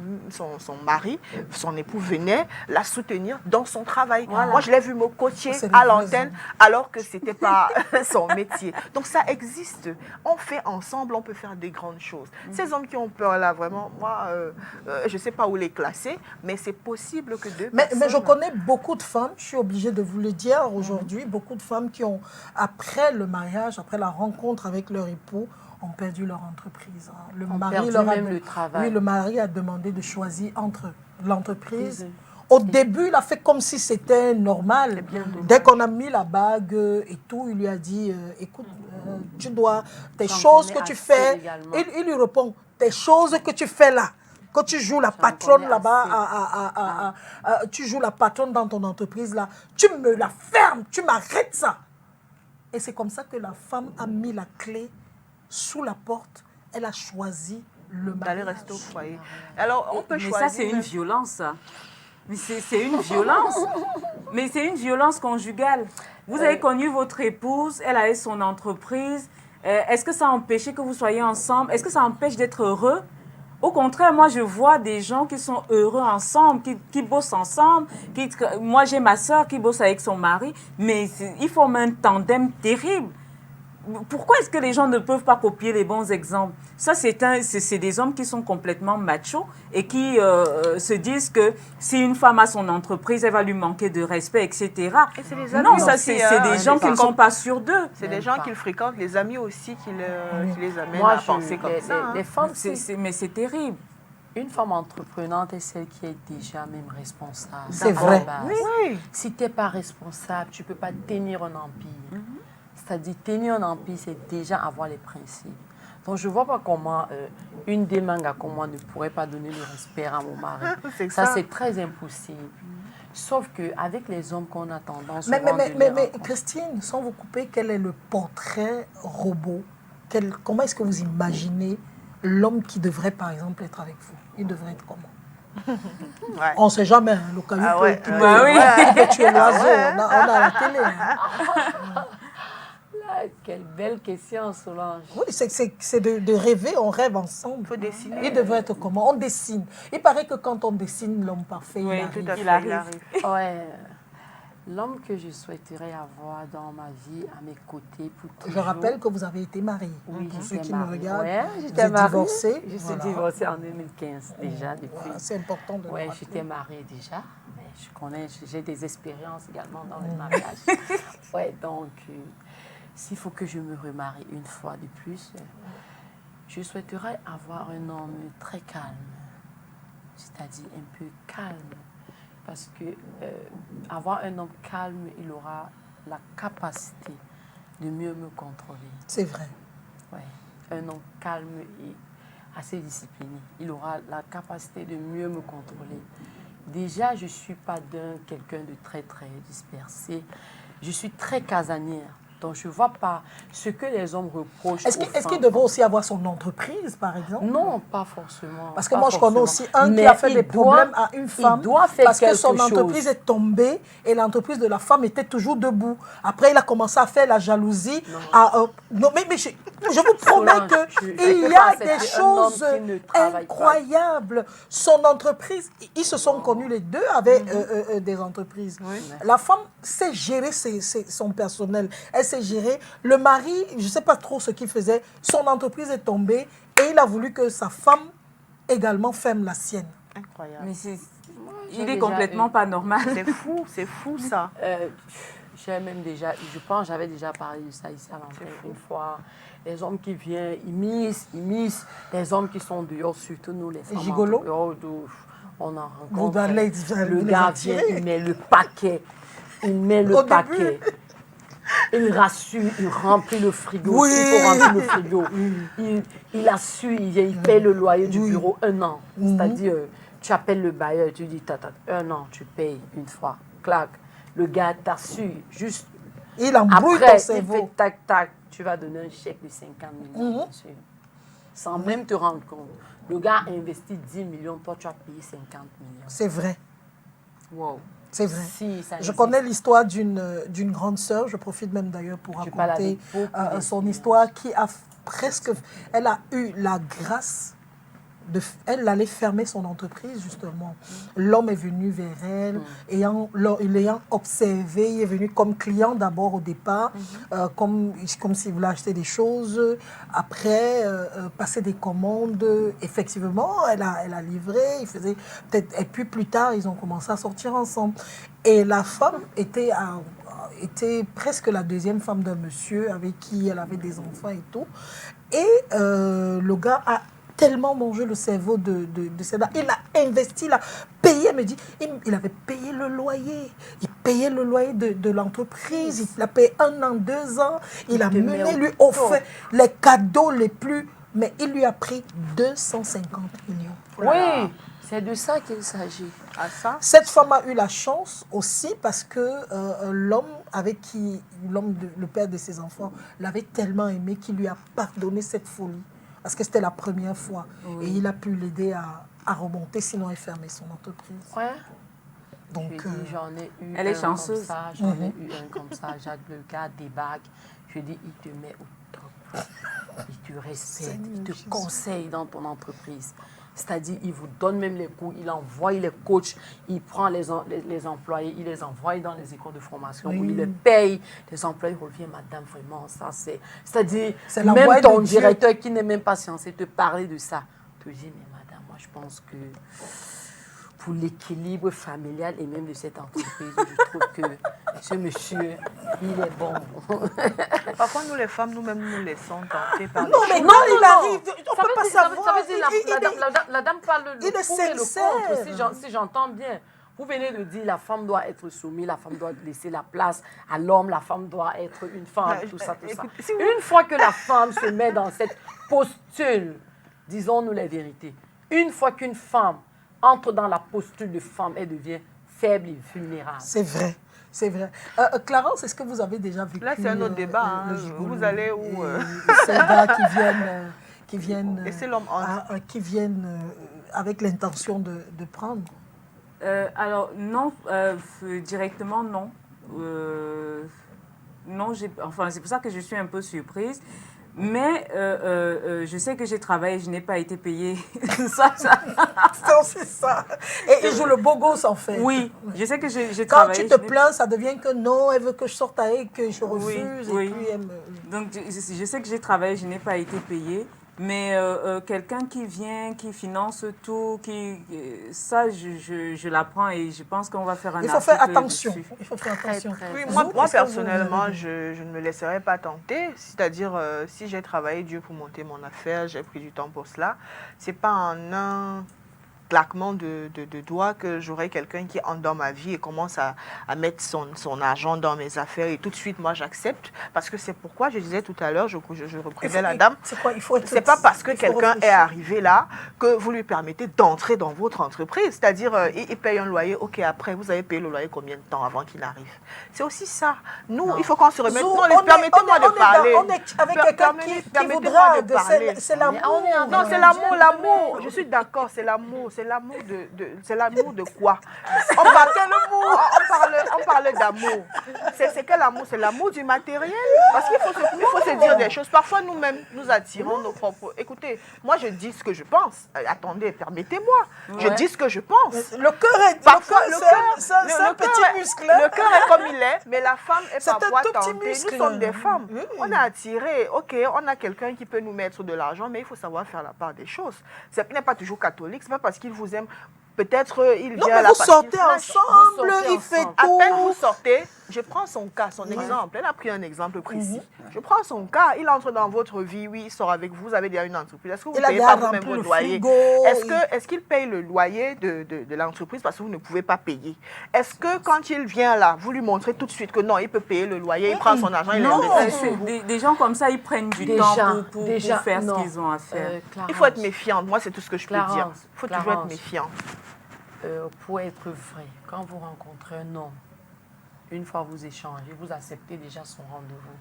S2: mari, son époux venait la soutenir dans son travail. Voilà. Moi, je l'ai vu me coacher à l'antenne alors que ce n'était pas son métier. Donc, ça existe. On fait ensemble, on peut faire des grandes choses. Ces hommes qui ont peur là, vraiment, moi, je ne sais pas où les classer, mais c'est possible que deux personnes...
S1: Mais je connais beaucoup de femmes, je suis obligée de vous le dire aujourd'hui, beaucoup de femmes qui ont, après le mariage, après la rencontre avec leur époux, ont perdu leur entreprise. Le mari a demandé de choisir entre l'entreprise. Au début, il a fait comme si c'était normal. Dès qu'on a mis la bague et tout, il lui a dit, écoute, tu dois, tes choses que tu fais, il lui répond, tes choses que tu fais là, quand tu joues la patronne là-bas, tu joues la patronne dans ton entreprise là, tu me la fermes, tu m'arrêtes ça. Et c'est comme ça que la femme a mis la clé sous la porte, elle a choisi le mariage.
S2: D'aller rester au foyer. Alors, on peut choisir...
S3: Mais ça, c'est une violence, ça. Mais c'est une violence. Mais c'est une violence conjugale. Vous avez connu votre épouse, elle avait son entreprise. Est-ce que ça empêchait que vous soyez ensemble? Est-ce que ça empêche d'être heureux? Au contraire, moi, je vois des gens qui sont heureux ensemble, qui bossent ensemble. Moi, j'ai ma soeur qui bosse avec son mari, mais ils forment un tandem terrible. Pourquoi est-ce que les gens ne peuvent pas copier les bons exemples? Ça, c'est des hommes qui sont complètement machos et qui se disent que si une femme a son entreprise, elle va lui manquer de respect, etc. Et non, ça, c'est des gens qui ne sont pas sûrs d'eux.
S2: C'est des gens qu'ils fréquentent, les amis aussi qui les amènent à penser comme ça.
S4: Les femmes,
S3: mais c'est terrible.
S4: Une femme entreprenante est celle qui est déjà même responsable.
S1: C'est vrai.
S2: Oui.
S4: Si tu n'es pas responsable, tu ne peux pas tenir un empire. C'est-à-dire, tenir un empire, c'est déjà avoir les principes. Donc, je ne vois pas comment une démanga comme moi ne pourrait pas donner le respect à mon mari. Ça, c'est très impossible. Sauf qu'avec les hommes qu'on a tendance
S1: mais Christine, sans vous couper, quel est le portrait robot? Comment est-ce que vous imaginez l'homme qui devrait, par exemple, être avec vous? Il devrait être comment? On ne sait jamais, le caillou peut tuer l'oiseau. On a la télé.
S4: Quelle belle question, Solange.
S1: Oui, c'est de rêver, on rêve ensemble.
S2: Il faut dessiner.
S1: Il devrait être comment? On dessine. Il paraît que quand on dessine l'homme parfait, il arrive.
S4: Ouais. L'homme que je souhaiterais avoir dans ma vie, à mes côtés pour toujours.
S1: Je rappelle que vous avez été mariée.
S4: Oui,
S1: pour ceux qui me regardent,
S4: j'étais
S1: vous êtes divorcée.
S4: Je suis divorcée en 2015 déjà. Depuis.
S1: C'est important de le rappeler.
S4: J'étais mariée déjà. Mais j'ai des expériences également dans le mariage. Donc, s'il faut que je me remarie une fois de plus, je souhaiterais avoir un homme très calme. C'est-à-dire un peu calme. Parce que avoir un homme calme, il aura la capacité de mieux me contrôler. C'est vrai. Ouais. Un homme calme et assez discipliné, il aura la capacité de mieux me contrôler. Déjà, je ne suis pas quelqu'un de très, très dispersé. Je suis très casanière. Donc, je ne vois pas ce que les hommes reprochent
S1: Est-ce
S4: aux
S1: qu'il
S4: femmes.
S1: devrait aussi avoir son entreprise, par exemple?
S4: Non, pas forcément.
S1: Parce que
S4: pas
S1: moi, je connais
S4: forcément.
S1: aussi un qui
S4: Mais
S1: a fait
S4: il
S1: des problèmes à une
S4: il
S1: femme
S4: doit faire
S1: parce que
S4: quelque
S1: son
S4: chose.
S1: entreprise est tombée et l'entreprise de la femme était toujours debout. Après, il a commencé à faire la jalousie. Non, mais je vous promets
S4: Solange, je
S1: qu'il
S4: peux
S1: y
S4: pas
S1: a
S4: accepter
S1: des
S4: un homme
S1: choses
S4: qui ne travaille pas.
S1: incroyables. Son entreprise, ils se sont connus les deux avec des entreprises. La femme sait gérer son personnel. Elle sait gérer. Le mari, je ne sais pas trop ce qu'il faisait. Son entreprise est tombée et il a voulu que sa femme également ferme la sienne.
S2: Incroyable.
S3: Mais il
S4: déjà
S3: est complètement pas normal.
S2: C'est fou ça.
S4: J'ai même déjà, je pense, j'avais déjà parlé de ça ici à l'antenne une fois. Les hommes qui viennent, ils misent. Les hommes qui sont dehors, surtout nous les femmes.
S1: Gigolos.
S4: On en
S1: Vous
S4: rencontre.
S1: allez
S4: Le
S1: les
S4: gars
S1: attirer.
S4: vient, il met le paquet. Il met le
S1: Au
S4: paquet. Il rassure, il remplit le frigo.
S1: Oui.
S4: Il faut remplir le frigo. Il assure, il vient, il paye le loyer du bureau 1 an. C'est-à-dire, tu appelles le bailleur, tu dis, tata, 1 an, tu payes une fois. Clac. Le gars t'assure. Juste
S1: Il embrouille
S4: après,
S1: ton
S4: il
S1: cerveau.
S4: fait tac, tac. Tu vas donner un chèque de 50 millions, monsieur. Sans même te rendre compte. Le gars a investi 10 millions, toi, tu as payé 50 millions.
S1: C'est vrai.
S4: Wow.
S1: C'est vrai.
S4: Si, ça
S1: Je
S4: existe.
S1: connais l'histoire d'une grande sœur. Je profite même d'ailleurs pour
S4: Je parle
S1: raconter
S4: avec beaucoup
S1: son
S4: d'expérience.
S1: histoire qui a presque... Elle a eu la grâce elle allait fermer son entreprise, justement. L'homme est venu vers elle, l'ayant observé, il est venu comme client d'abord au départ, comme s'il voulait acheter des choses. Après, passer des commandes. Effectivement, elle a livré, il faisait peut-être... Et puis plus tard, ils ont commencé à sortir ensemble. Et la femme était presque la deuxième femme d'un monsieur avec qui elle avait des enfants et tout. Et le gars a tellement mangé le cerveau de celle-là. Il a investi, il a payé, elle me dit, il avait payé le loyer. Il payait le loyer de l'entreprise. Il a payé 1 an, 2 ans. Il a mené, lui offert les cadeaux les plus... Mais il lui a pris 250 millions.
S4: Oui, c'est de ça qu'il s'agit.
S2: Ah, ça?
S1: Cette femme a eu la chance aussi parce que l'homme avec qui, le père de ses enfants, l'avait tellement aimé qu'il lui a pardonné cette folie. Parce que c'était la première fois. Oui. Et il a pu l'aider à remonter, sinon elle fermait son entreprise.
S4: Ouais.
S1: Donc,
S4: j'en ai eu
S3: elle est chanceuse.
S4: J'en ai eu un comme ça. Jacques, le gars débarque. Je dis, il te met au top. Il te respecte, il te conseille dans ton entreprise. C'est-à-dire, il vous donne même les cours, il envoie les coachs, il prend les employés, il les envoie dans les écoles de formation, où il les paye. Les employés reviennent, madame, vraiment, ça c'est... C'est-à-dire, même ton directeur qui n'est même pas censé te parler de ça, te dit, mais madame, moi je pense que pour l'équilibre familial et même de cette entreprise, je trouve que ce monsieur, il est bon.
S2: Parfois, nous les femmes, nous-mêmes, nous laissons tenter par
S1: non, mais quand il arrive, on ne peut pas savoir.
S4: Ça veut dire, la dame parle le pour et le contre, si j'entends bien. Vous venez de dire la femme doit être soumise, la femme doit laisser la place à l'homme, la femme doit être une femme, tout ça, tout ça. Une fois que la femme se met dans cette posture, disons-nous les vérités, une fois qu'une femme entre dans la posture de femme, elle devient faible et vulnérable.
S1: C'est vrai. C'est vrai. Clarence, est-ce que vous avez déjà vécu...
S2: Là, c'est un autre débat. Vous allez où
S1: Ces gars qui viennent...
S2: Et c'est l'homme
S1: qui viennent avec l'intention de prendre.
S3: Alors, non, directement, non. Non, enfin, c'est pour ça que je suis un peu surprise. Mais je sais que j'ai travaillé, je n'ai pas été payée.
S1: C'est ça. Et il joue le beau gosse, en fait.
S3: Oui, je sais que j'ai
S1: travaillé.
S3: Quand
S1: tu te plains, ça devient que non, elle veut que je sorte avec, que je refuse.
S3: Oui.
S1: Et puis elle me...
S3: Donc, je sais que j'ai travaillé, je n'ai pas été payée. Mais quelqu'un qui vient, qui finance tout, ça, je l'apprends et je pense qu'on va faire un article.
S1: Il faut faire attention. Il faut faire attention.
S2: Oui, moi personnellement, je ne me laisserai pas tenter. C'est-à-dire, si j'ai travaillé dur pour monter mon affaire, j'ai pris du temps pour cela. Ce n'est pas en un claquement de doigts que j'aurai quelqu'un qui entre dans ma vie et commence à mettre son argent dans mes affaires et tout de suite, moi, j'accepte. Parce que c'est pourquoi, je disais tout à l'heure, je reprenais la dame.
S1: C'est quoi? Il faut être...
S2: C'est pas parce que quelqu'un est arrivé là que vous lui permettez d'entrer dans votre entreprise. C'est-à-dire, il paye un loyer, ok, après, vous avez payé le loyer combien de temps avant qu'il arrive? C'est aussi ça. Nous, il faut qu'on se remette. Non, permettez-moi de parler.
S1: On est avec quelqu'un qui voudra... C'est l'amour.
S2: Non, c'est l'amour, l'amour. Je suis d'accord, c'est l'amour. C'est l'amour c'est l'amour de quoi? On parle d'amour. C'est quel amour? C'est l'amour du matériel. Parce qu'il faut se dire des choses. Parfois, nous-mêmes, nous attirons nos propres... Écoutez, moi, je dis ce que je pense. Attendez, permettez-moi. Je dis ce que je pense.
S1: Le cœur est...
S2: Parfois,
S1: c'est un petit muscle.
S2: Le cœur est comme il est, mais la femme est parfois
S1: un tout petit
S2: tentée.
S1: muscle.
S2: Nous sommes des femmes. On est attirés. Ok, on a quelqu'un qui peut nous mettre de l'argent, mais il faut savoir faire la part des choses. Ce n'est pas toujours catholique. Ce n'est pas parce qu'il vous aime. Peut-être il vient là.
S1: Vous sortez ensemble, il fait tout.
S2: À peine vous sortez, je prends son cas, son exemple. Elle a pris un exemple précis. Je prends son cas, il entre dans votre vie, oui, il sort avec vous, vous avez déjà une entreprise. Est-ce que vous payez pas vous-même votre loyer? Est-ce qu'il paye le loyer de l'entreprise parce que vous ne pouvez pas payer? Est-ce que quand il vient là, vous lui montrez tout de suite que non, il peut payer le loyer, il prend son argent, il l'investit?
S3: Des gens comme ça, ils prennent du temps pour faire ce qu'ils ont à faire.
S2: Il faut être méfiante, moi c'est tout ce que je peux dire. Il faut toujours être méfiant.
S4: Pour être vrai, quand vous rencontrez un homme, une fois vous échangez, vous acceptez déjà son rendez-vous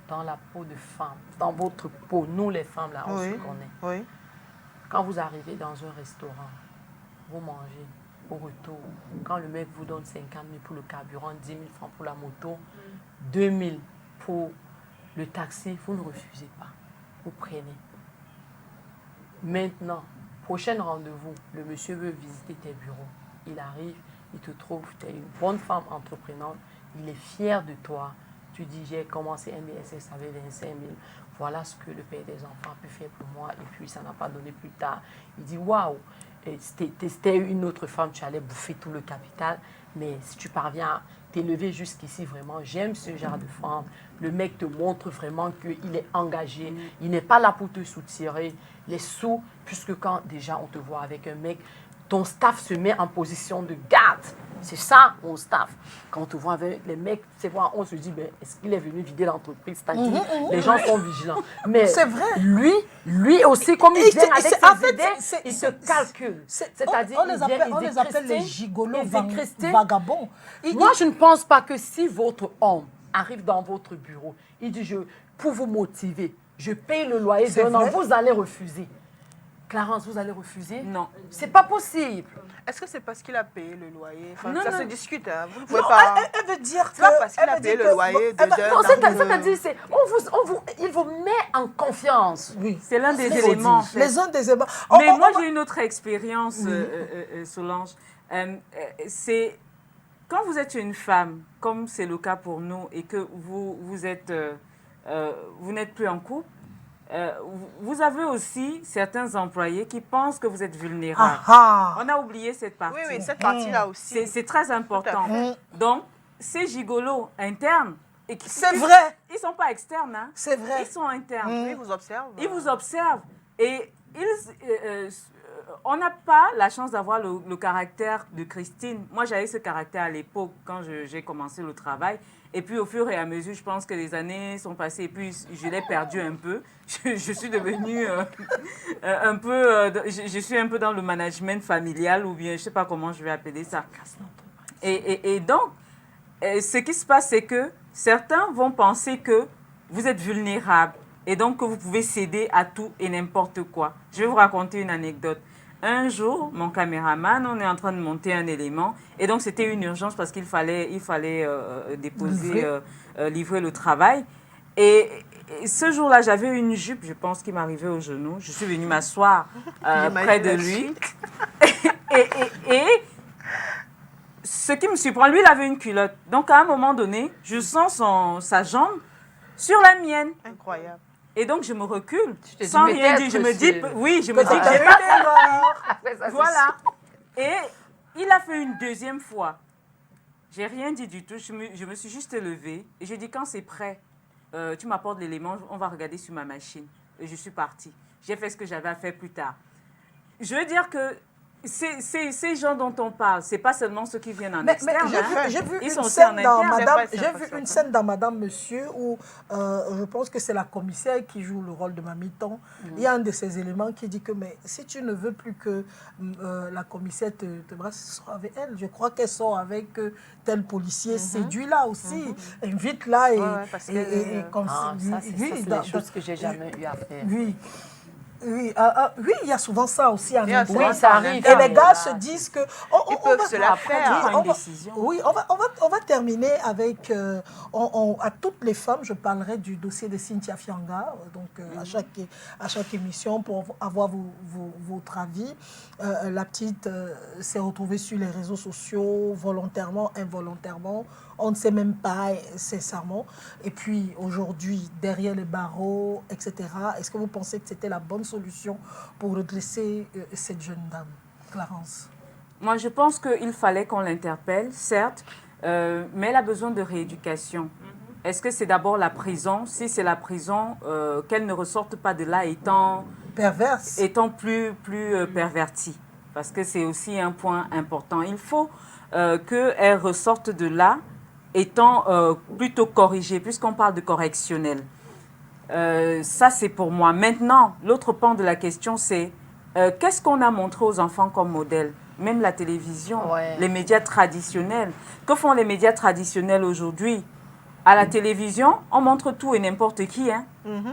S4: dans la peau de femme, dans votre peau. Nous les femmes là, on se connaît.
S2: Oui.
S4: Quand vous arrivez dans un restaurant, vous mangez au retour. Quand le mec vous donne 50 000 pour le carburant, 10 000 francs pour la moto, 2 000 pour le taxi, vous ne refusez pas. Vous prenez. Maintenant, prochain rendez-vous, le monsieur veut visiter tes bureaux. Il arrive, il te trouve, tu es une bonne femme entreprenante, il est fier de toi. Tu dis, j'ai commencé MBSS avec 25 000. Voilà ce que le père des enfants peut faire pour moi. Et puis, ça n'a pas donné plus tard. Il dit, waouh, c'était une autre femme, tu allais bouffer tout le capital. Mais si tu parviens à t'élever jusqu'ici, vraiment, j'aime ce genre de femme. Le mec te montre vraiment qu'il est engagé. Il n'est pas là pour te soutirer les sous, puisque quand déjà on te voit avec un mec, ton staff se met en position de garde. C'est ça, mon staff. Quand on te voit avec les mecs, c'est vrai, on se dit, ben, est-ce qu'il est venu vider l'entreprise? C'est-à-dire, les gens sont vigilants. Mais
S1: c'est vrai.
S4: Lui aussi, comme il vient avec ses idées, il se calcule.
S1: C'est-à-dire, on les appelle les gigolos vagabonds.
S4: Moi, je ne pense pas que si votre homme arrive dans votre bureau, il dit, pour vous motiver, je paye le loyer d'un an, vous allez refuser. Clarence, vous allez refuser?
S3: Non.
S4: C'est pas possible.
S2: Est-ce que c'est parce qu'il a payé le loyer? Enfin,
S3: non,
S2: ça
S3: non.
S2: se discute. Hein. Vous ne pouvez pas...
S1: Elle veut dire que...
S2: C'est pas parce qu'il a payé le loyer de...
S4: Non, c'est-à-dire, il vous met en confiance.
S1: Oui.
S3: C'est l'un des éléments. En fait.
S1: Les uns des éléments.
S3: Mais moi, j'ai une autre expérience, Solange. C'est quand vous êtes une femme, comme c'est le cas pour nous, et que vous n'êtes plus en couple, vous avez aussi certains employés qui pensent que vous êtes vulnérable. On a oublié cette partie.
S2: Oui, cette partie-là aussi.
S3: C'est très important. Donc, ces gigolos internes...
S1: C'est vrai.
S3: Ils ne sont pas externes. Hein.
S1: C'est vrai.
S3: Ils sont internes.
S2: Ils vous observent.
S3: Ils vous observent. Et on n'a pas la chance d'avoir le caractère de Christine. Moi, j'avais ce caractère à l'époque quand j'ai commencé le travail. Et puis, au fur et à mesure, je pense que les années sont passées et puis je l'ai perdu un peu. Je suis devenue un peu... je suis un peu dans le management familial ou bien, je ne sais pas comment je vais appeler ça. Et donc, ce qui se passe, c'est que certains vont penser que vous êtes vulnérable et donc que vous pouvez céder à tout et n'importe quoi. Je vais vous raconter une anecdote. Un jour, mon caméraman, on est en train de monter un élément et donc c'était une urgence parce qu'il fallait livrer le travail. Et ce jour-là, j'avais une jupe, je pense, qui m'arrivait au genou. Je suis venue m'asseoir près de lui. et ce qui me surprend, lui, il avait une culotte. Donc, à un moment donné, je sens sa jambe sur la mienne.
S2: Incroyable.
S3: Et donc, je me recule, sans rien dire. Je me dis, oui, je me dis que
S1: j'ai
S3: j'ai pas d'erreur. Voilà. Et il a fait une deuxième fois. J'ai rien dit du tout. Je me suis juste levée. Et j'ai dit, quand c'est prêt, tu m'apportes l'élément, on va regarder sur ma machine. Et je suis partie. J'ai fait ce que j'avais à faire plus tard. Je veux dire que ces gens dont on parle, ce n'est pas seulement ceux qui viennent en externe.
S1: J'ai vu
S3: Ils
S1: une
S3: sont aussi
S1: scène
S3: en
S1: dans
S3: interne.
S1: Madame, j'ai vu une scène dans Madame Monsieur où je pense que c'est la commissaire qui joue le rôle de Mamiton. Il y a un de ces éléments qui dit que mais si tu ne veux plus que la commissaire te brasse, sors avec elle. Je crois qu'elle sort avec tel policier séduit là aussi, invite là et comme
S4: ça, c'est des choses que j'ai jamais eu à faire.
S1: Oui. Oui, oui, il y a souvent ça aussi en interne.
S4: Oui, ça arrive.
S1: Et les gars se disent que...
S2: Ils peuvent se la faire.
S1: Oui, on va terminer avec... à toutes les femmes, je parlerai du dossier de Cynthia Fianga, donc à chaque émission pour avoir votre avis. La petite s'est retrouvée sur les réseaux sociaux, volontairement, involontairement. On ne sait même pas, sincèrement. Et puis, aujourd'hui, derrière les barreaux, etc., est-ce que vous pensez que c'était la bonne solution pour redresser cette jeune dame, Clarence?
S3: Moi, je pense qu'il fallait qu'on l'interpelle, certes, mais elle a besoin de rééducation. Est-ce que c'est d'abord la prison? Si c'est la prison, qu'elle ne ressorte pas de là étant...
S1: perverse.
S3: Étant plus pervertie. Parce que c'est aussi un point important. Il faut qu'elle ressorte de là étant plutôt corrigée, puisqu'on parle de correctionnel. Ça, c'est pour moi. Maintenant, l'autre pan de la question, c'est qu'est-ce qu'on a montré aux enfants comme modèle? Même la télévision, les médias traditionnels. Que font les médias traditionnels aujourd'hui? À la télévision, on montre tout et n'importe qui. Hein.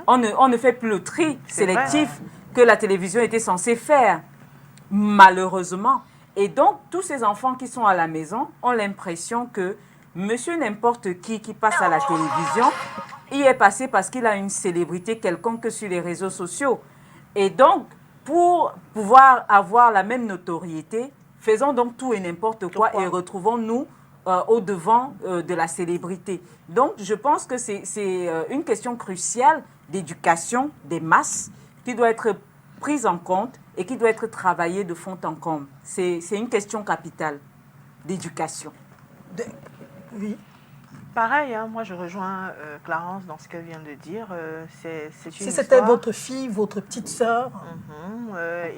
S3: On ne fait plus le tri sélectif que la télévision était censée faire, malheureusement. Et donc, tous ces enfants qui sont à la maison ont l'impression que monsieur n'importe qui passe à la télévision, il est passé parce qu'il a une célébrité quelconque sur les réseaux sociaux. Et donc, pour pouvoir avoir la même notoriété, faisons donc tout et n'importe quoi et retrouvons-nous au devant de la célébrité. Donc, je pense que c'est une question cruciale d'éducation des masses qui doit être prise en compte et qui doit être travaillée de fond en comble. C'est une question capitale d'éducation.
S1: Oui.
S2: Pareil, hein, moi je rejoins Clarence dans ce qu'elle vient de dire.
S1: Si c'était votre fille, votre petite sœur.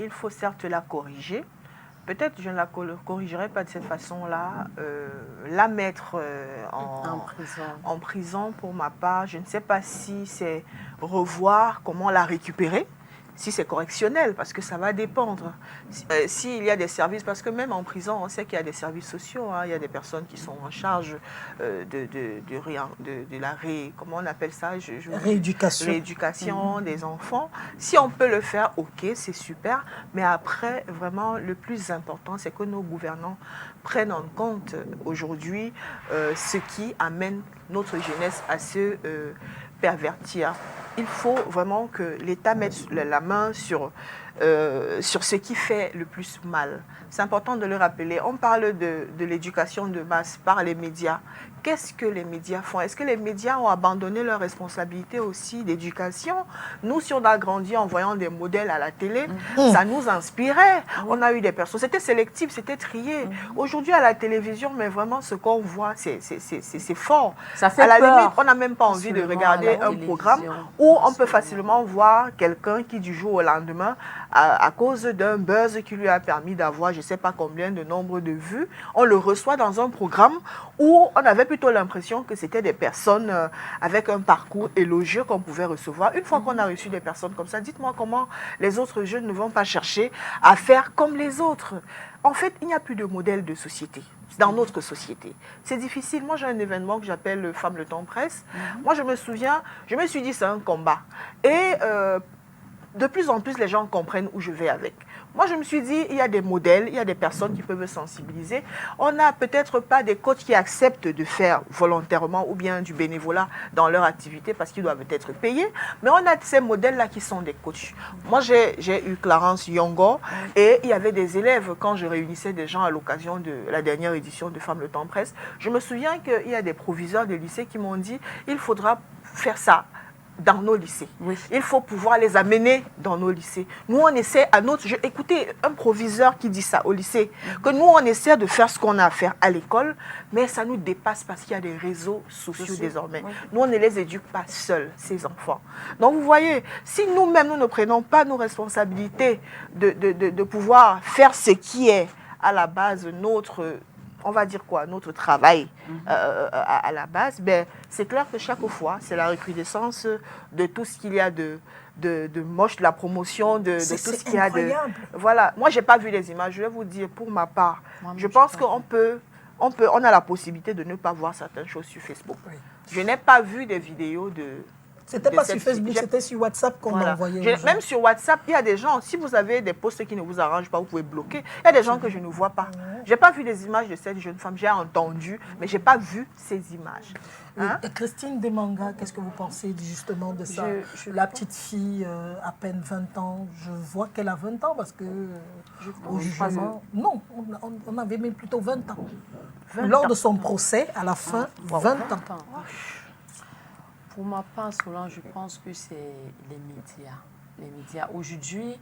S2: Il faut certes la corriger. Peut-être je ne la corrigerai pas de cette façon-là. La mettre en prison pour ma part, je ne sais pas si c'est revoir comment la récupérer. Si c'est correctionnel, parce que ça va dépendre. S'il y a des services, parce que même en prison, on sait qu'il y a des services sociaux, hein, il y a des personnes qui sont en charge de la comment on appelle ça, rééducation des enfants. Si on peut le faire, ok, c'est super. Mais après, vraiment, le plus important, c'est que nos gouvernants prennent en compte aujourd'hui ce qui amène notre jeunesse à se pervertir. Il faut vraiment que l'État mette la main sur ce qui fait le plus mal. C'est important de le rappeler. On parle de l'éducation de masse par les médias. Qu'est-ce que les médias font? Est-ce que les médias ont abandonné leur responsabilité aussi d'éducation? Nous, si on a grandi en voyant des modèles à la télé, ça nous inspirait. On a eu des personnes, c'était sélectif, c'était trié. Aujourd'hui, à la télévision, mais vraiment, ce qu'on voit, c'est fort.
S3: Ça fait
S2: à la
S3: peur.
S2: limite, on n'a même pas envie de regarder un programme où on peut facilement voir quelqu'un qui, du jour au lendemain, à cause d'un buzz qui lui a permis d'avoir, je ne sais pas combien de nombre de vues, on le reçoit dans un programme où on avait plutôt l'impression que c'était des personnes avec un parcours élogieux qu'on pouvait recevoir. Une fois qu'on a reçu des personnes comme ça, dites-moi comment les autres jeunes ne vont pas chercher à faire comme les autres. En fait, il n'y a plus de modèle de société dans notre société. C'est difficile. Moi, j'ai un événement que j'appelle Femmes le temps presse. Moi, je me souviens, je me suis dit, c'est un combat. Et de plus en plus, les gens comprennent où je vais avec. Moi, je me suis dit, il y a des modèles, il y a des personnes qui peuvent sensibiliser. On n'a peut-être pas des coachs qui acceptent de faire volontairement ou bien du bénévolat dans leur activité parce qu'ils doivent être payés. Mais on a ces modèles-là qui sont des coachs. Moi, j'ai eu Clarence Yongo et il y avait des élèves quand je réunissais des gens à l'occasion de la dernière édition de Femmes le temps presse. Je me souviens qu'il y a des proviseurs de lycée qui m'ont dit, il faudra faire ça. dans nos lycées.
S3: Oui.
S2: Il faut pouvoir les amener dans nos lycées. Nous, on essaie à notre... Écoutez, un proviseur qui dit ça au lycée, que nous, on essaie de faire ce qu'on a à faire à l'école, mais ça nous dépasse parce qu'il y a des réseaux sociaux désormais.
S3: Oui.
S2: Nous, on ne les éduque pas seuls, ces enfants. Donc, vous voyez, si nous-mêmes, nous ne prenons pas nos responsabilités de pouvoir faire ce qui est à la base notre... on va dire quoi, notre travail à la base, ben, c'est clair que chaque fois, c'est la recrudescence de tout ce qu'il y a de moche, de la promotion, de tout ce qu'il y a de... Voilà, moi, je n'ai pas vu les images, je vais vous dire, pour ma part, je pense qu'on a la possibilité de ne pas voir certaines choses sur Facebook. Oui. Je n'ai pas vu des vidéos de...
S1: C'était pas sur Facebook, c'était sur WhatsApp qu'on envoyait.
S2: Même sur WhatsApp, il y a des gens, si vous avez des posts qui ne vous arrangent pas, vous pouvez bloquer. Il y a des gens que je ne vois pas. Je n'ai pas vu les images de cette jeune femme, j'ai entendu, mais je n'ai pas vu ces images.
S1: Hein? Et Christine Demanga, qu'est-ce que vous pensez justement de ça? La petite fille, à peine 20 ans, je vois qu'elle a 20 ans parce que au jugement, non, on avait même plutôt 20 ans. Lors de son procès, à la fin, 20 ans.
S4: Pour ma part, Solange, je pense que c'est les médias. Les médias. Aujourd'hui,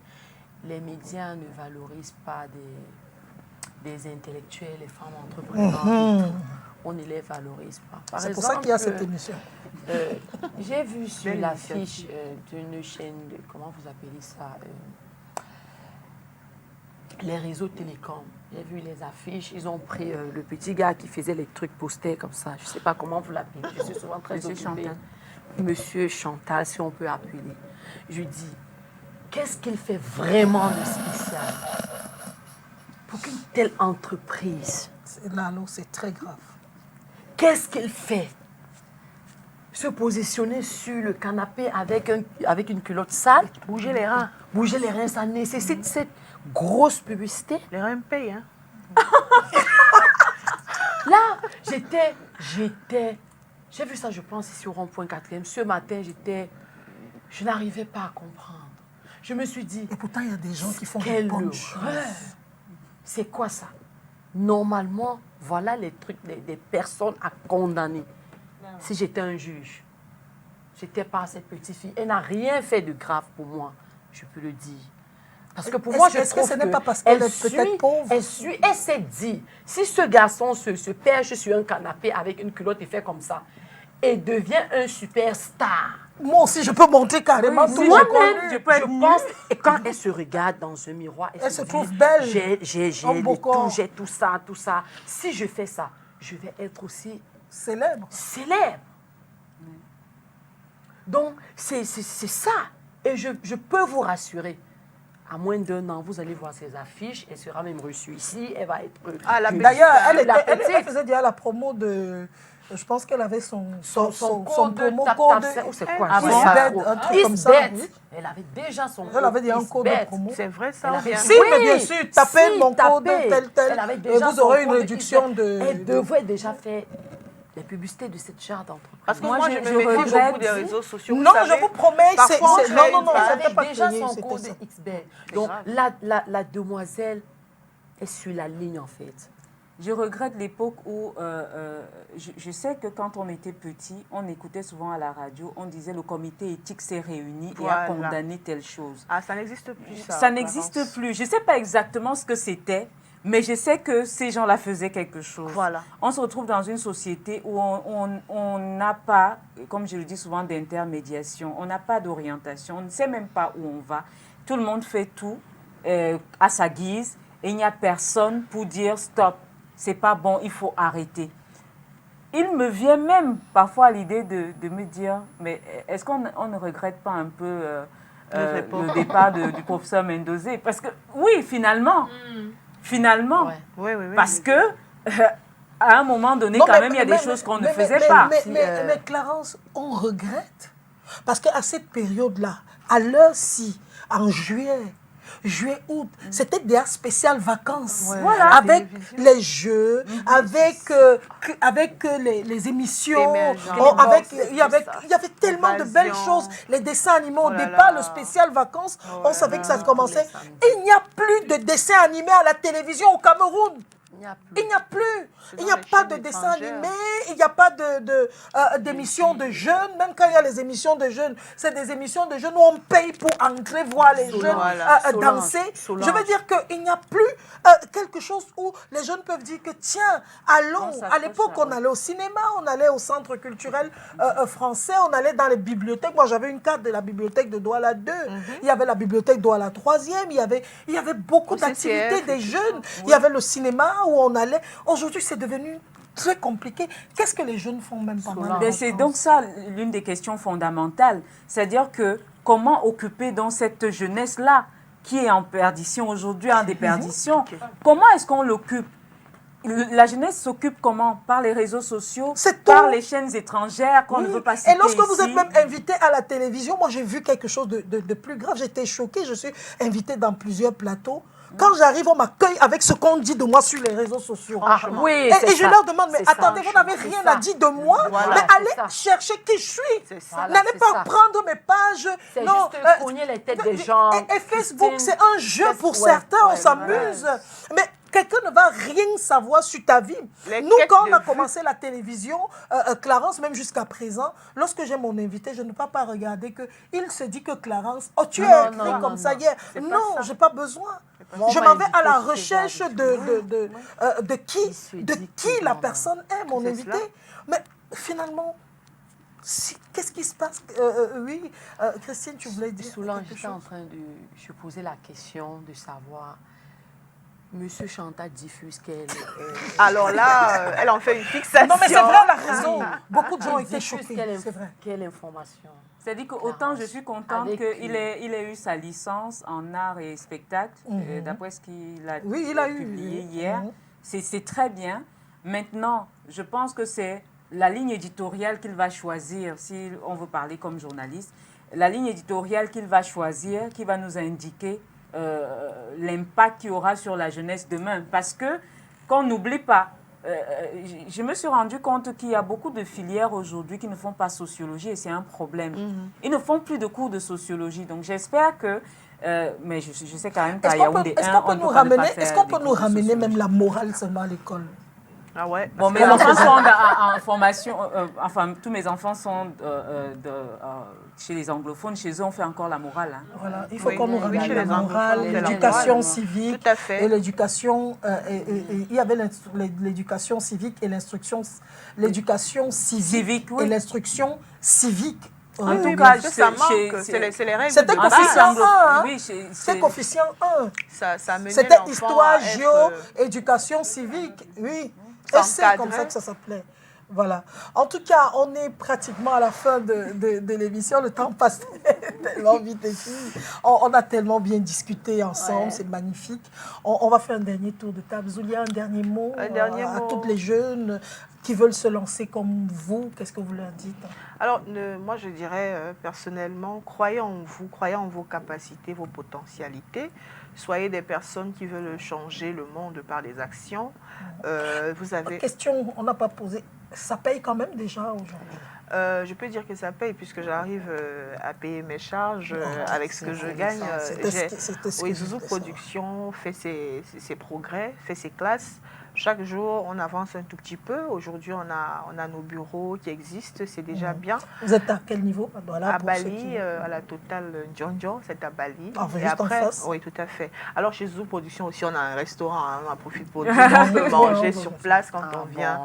S4: les médias ne valorisent pas des intellectuels, les femmes entrepreneurs. On ne les valorise pas.
S1: C'est pour ça qu'il y a cette émission.
S4: J'ai vu sur l'affiche d'une chaîne, comment vous appelez ça, les réseaux télécoms. J'ai vu les affiches, ils ont pris le petit gars qui faisait les trucs postés comme ça. Je ne sais pas comment vous l'appelez. Je suis souvent très occupée. Monsieur Chantal, si on peut appeler. Je dis, qu'est-ce qu'il fait vraiment de spécial pour qu'une telle entreprise...
S1: Là, c'est très grave.
S4: Qu'est-ce qu'il fait? Se positionner sur le canapé avec une culotte sale.
S2: Bouger les reins.
S4: Bouger les reins, ça nécessite cette grosse publicité.
S2: Les reins payent, hein.
S4: Là, j'ai vu ça, je pense, ici au rond-point 4e. Ce matin, je n'arrivais pas à comprendre. Je me suis dit...
S1: Et pourtant, il y a des gens qui font des bonnes choses.
S4: C'est quoi ça? Normalement, voilà les trucs des personnes à condamner. Si j'étais un juge, j'étais pas cette petite fille. Elle n'a rien fait de grave pour moi, je peux le dire. Parce que pour moi, je trouve
S1: que ce n'est pas parce qu'elle est peut-être pauvre?
S4: Elle s'est dit, si ce garçon se perche sur un canapé avec une culotte et fait comme ça, et devient un superstar.
S1: Moi aussi, je peux monter carrément.
S4: Oui, moi-même, je pense. Et quand elle se regarde dans un miroir,
S1: elle se trouve belle.
S4: J'ai tout ça. Si je fais ça, je vais être aussi
S1: célèbre.
S4: Donc, c'est ça. Et je peux vous rassurer. À moins d'1 an, vous allez voir ses affiches. Elle sera même reçue ici. Elle va être...
S1: D'ailleurs, elle faisait déjà la promo de... Je pense qu'elle avait son promo code.
S4: C'est quoi?
S1: Un truc comme ça.
S4: Elle avait déjà son code.
S1: Elle avait déjà un code de promo.
S2: C'est vrai ça?
S1: Si, mais bien sûr, tapez mon code tel. Et vous aurez une réduction de...
S4: Elle devrait déjà faire les publicités de cette charte d'entreprise.
S2: Parce que moi, je me méfie beaucoup des réseaux sociaux.
S1: Non, je vous promets, c'est... Non,
S4: elle avait déjà son code XBET. Donc, la demoiselle est sur la ligne, en fait.
S3: Je regrette l'époque où, je sais que quand on était petit, on écoutait souvent à la radio, on disait le comité éthique s'est réuni et a condamné telle chose.
S2: Ah, ça n'existe plus, ça.
S3: Ça n'existe plus. Je ne sais pas exactement ce que c'était, mais je sais que ces gens-là faisaient quelque chose.
S2: Voilà.
S3: On se retrouve dans une société où on n'a pas, comme je le dis souvent, d'intermédiation, on n'a pas d'orientation, on ne sait même pas où on va. Tout le monde fait tout à sa guise et il n'y a personne pour dire stop. C'est pas bon, il faut arrêter. Il me vient même parfois l'idée de me dire, mais est-ce qu'on ne regrette pas un peu le départ du professeur Mendozé? Parce que, oui, finalement,
S2: Oui,
S3: parce que à un moment donné, quand même, il y a des choses qu'on ne faisait pas.
S1: Mais Clarence, on regrette. Parce qu'à cette période-là, à l'heure-ci, en juillet, août, c'était des spéciales vacances.
S2: Ouais.
S1: Voilà. Avec les jeux, avec les émissions. Il y avait tellement de belles choses. Les dessins animés, au départ, le spécial vacances, on savait que ça commençait. Et il n'y a plus de dessins animés à la télévision au Cameroun. Il n'y a plus.
S2: C'est
S1: Il
S2: dans
S1: n'y a
S2: les
S1: pas
S2: chaînes
S1: de dessin
S2: étrangères.
S1: animé, il n'y a pas d'émissions de jeunes. Même quand il y a les émissions de jeunes, c'est des émissions de jeunes où on paye pour entrer voir les jeunes danser.
S4: Solange.
S1: Je veux dire qu'il n'y a plus quelque chose où les jeunes peuvent dire que tiens, allons.
S3: Ça
S1: À l'époque, on allait au cinéma, on allait au centre culturel français, on allait dans les bibliothèques. Moi, j'avais une carte de la bibliothèque de Douala 2. Il y avait la bibliothèque Douala 3e. Il y avait beaucoup
S2: Au
S1: d'activités
S2: CCF,
S1: des jeunes. Il y avait le cinéma où on allait. Aujourd'hui, c'est devenu très compliqué. Qu'est-ce que les jeunes font même pendant les
S3: Ben, c'est
S1: vacances?
S3: donc ça l'une des questions fondamentales. C'est-à-dire que comment occuper dans cette jeunesse-là qui est en perdition aujourd'hui, en déperdition, comment est-ce qu'on l'occupe? La jeunesse s'occupe comment? Par les réseaux sociaux,
S1: C'est
S3: par
S1: tout.
S3: les chaînes étrangères qu'on ne veut pas citer
S1: Et lorsque vous êtes
S3: ici.
S1: même invité à la télévision, moi j'ai vu quelque chose de plus grave. J'étais choquée. Je suis invitée dans plusieurs plateaux. Quand j'arrive, on m'accueille avec ce qu'on dit de moi sur les réseaux sociaux.
S4: Ah, oui,
S1: Et je leur demande, mais
S4: c'est ça.
S1: attendez, vous n'avez
S4: C'est
S1: rien
S4: ça.
S1: à dire de moi,
S4: Voilà,
S1: mais
S4: c'est
S1: allez
S4: ça.
S1: chercher qui je suis.
S2: C'est ça.
S4: Voilà,
S1: N'allez
S4: c'est
S1: pas
S4: ça.
S1: prendre mes pages.
S4: C'est
S1: Non,
S4: juste cogner les têtes des gens.
S1: Et Facebook,
S4: Christine,
S1: c'est un jeu pour certains, on s'amuse. Mais quelqu'un ne va rien savoir sur ta vie.
S2: Les
S1: Nous,
S2: quêtes
S1: quand on a
S2: de
S1: commencé la télévision, Clarence, même jusqu'à présent, lorsque j'ai mon invité, je ne peux pas regarder que il se dit que Clarence, oh tu as écrit comme ça hier. Non, j'ai pas besoin. Je m'en vais à la recherche de qui la personne est, mon invité. Mais finalement, qu'est-ce qui se passe? Oui, Christine, tu voulais dire
S4: Solange,
S1: quelque
S4: j'étais en
S1: chose?
S4: train de... Je posais la question de savoir... Monsieur Chantal diffuse quelle...
S2: Alors là, elle en fait une fixation.
S1: Non, mais c'est vrai, elle a raison. Beaucoup de gens ont
S4: il
S1: été
S4: diffuse
S1: choqués, c'est vrai.
S4: quelle information?
S3: C'est-à-dire qu'autant je suis contente
S4: Avec,
S3: qu'il ait eu sa licence en art et spectacle, d'après ce qu'il a,
S1: Oui, il a
S3: publié
S1: eu.
S3: hier. C'est très bien. Maintenant, je pense que c'est la ligne éditoriale qu'il va choisir, si on veut parler comme journaliste, la ligne éditoriale qu'il va choisir, qui va nous indiquer l'impact qu'il y aura sur la jeunesse demain. Parce que, qu'on n'oublie pas, je me suis rendu compte qu'il y a beaucoup de filières aujourd'hui qui ne font pas sociologie et c'est un problème. Ils ne font plus de cours de sociologie. Donc j'espère que, mais je sais quand même qu'à Yaoundé 1, on ne peut pas faire
S1: Est-ce qu'on peut
S3: des
S1: nous
S3: cours de
S1: ramener
S3: sociologie.
S1: même la morale seulement à l'école?
S2: Ah ouais.
S3: Bon, mes
S1: Comment
S3: enfants
S1: faisait-
S3: sont en formation, enfin, tous mes enfants sont chez les anglophones. Chez eux, on fait encore la morale. Hein.
S1: Voilà, il faut
S2: Oui,
S1: qu'on nous
S2: oui,
S1: ramène
S2: chez
S1: la
S2: les
S1: morale,
S2: anglophones, c'est la
S1: l'éducation
S2: morale.
S1: civique
S2: Tout à fait.
S1: et l'éducation. Il y avait l'éducation civique et l'instruction, l'éducation civique
S3: Civique, oui.
S1: et l'instruction civique.
S3: En
S1: Oui,
S3: tout
S1: oui,
S3: cas,
S2: Parce que ça manque, c'est les règles
S1: C'était
S2: de
S3: en
S2: base.
S1: coefficient
S3: anglo-
S1: 1. Hein?
S3: oui,
S1: C'est coefficient 1.
S2: Ça menait
S1: C'était
S2: l'enfant
S1: histoire,
S2: à être,
S1: géo, éducation civique. Oui. Et c'est
S2: s'encadrer.
S1: comme ça que ça s'appelait. Voilà. En tout cas, on est pratiquement à la fin de l'émission. Le temps passe tellement vite ici. On a tellement bien discuté ensemble.
S4: Ouais.
S1: C'est magnifique. On va faire un dernier tour de table. Zulia, un dernier mot,
S2: Un dernier
S1: à
S2: mot.
S1: toutes les jeunes qui veulent se lancer comme vous. Qu'est-ce que vous leur dites?
S2: Alors, moi, je dirais personnellement, croyez en vous, croyez en vos capacités, vos potentialités. Soyez des personnes qui veulent changer le monde par des actions. Vous avez...
S1: Question, on n'a pas posé. Ça paye quand même déjà aujourd'hui.
S2: Je peux dire que ça paye puisque j'arrive à payer mes charges avec ce que je gagne. Oui, Zouzou Production fait ses progrès, fait ses classes. Chaque jour, on avance un tout petit peu. Aujourd'hui, on a nos bureaux qui existent, c'est déjà bien.
S1: Vous êtes à quel niveau? Voilà,
S2: à
S1: pour ceux
S2: Bali,
S1: qui-
S2: à la Total Djonjo, c'est à Bali.
S1: Ah, juste en face.
S2: Oui, tout à fait. Alors, chez Zouzou Production aussi, on a un restaurant, hein, on en profite pour dire qu'on peut manger sur place quand on vient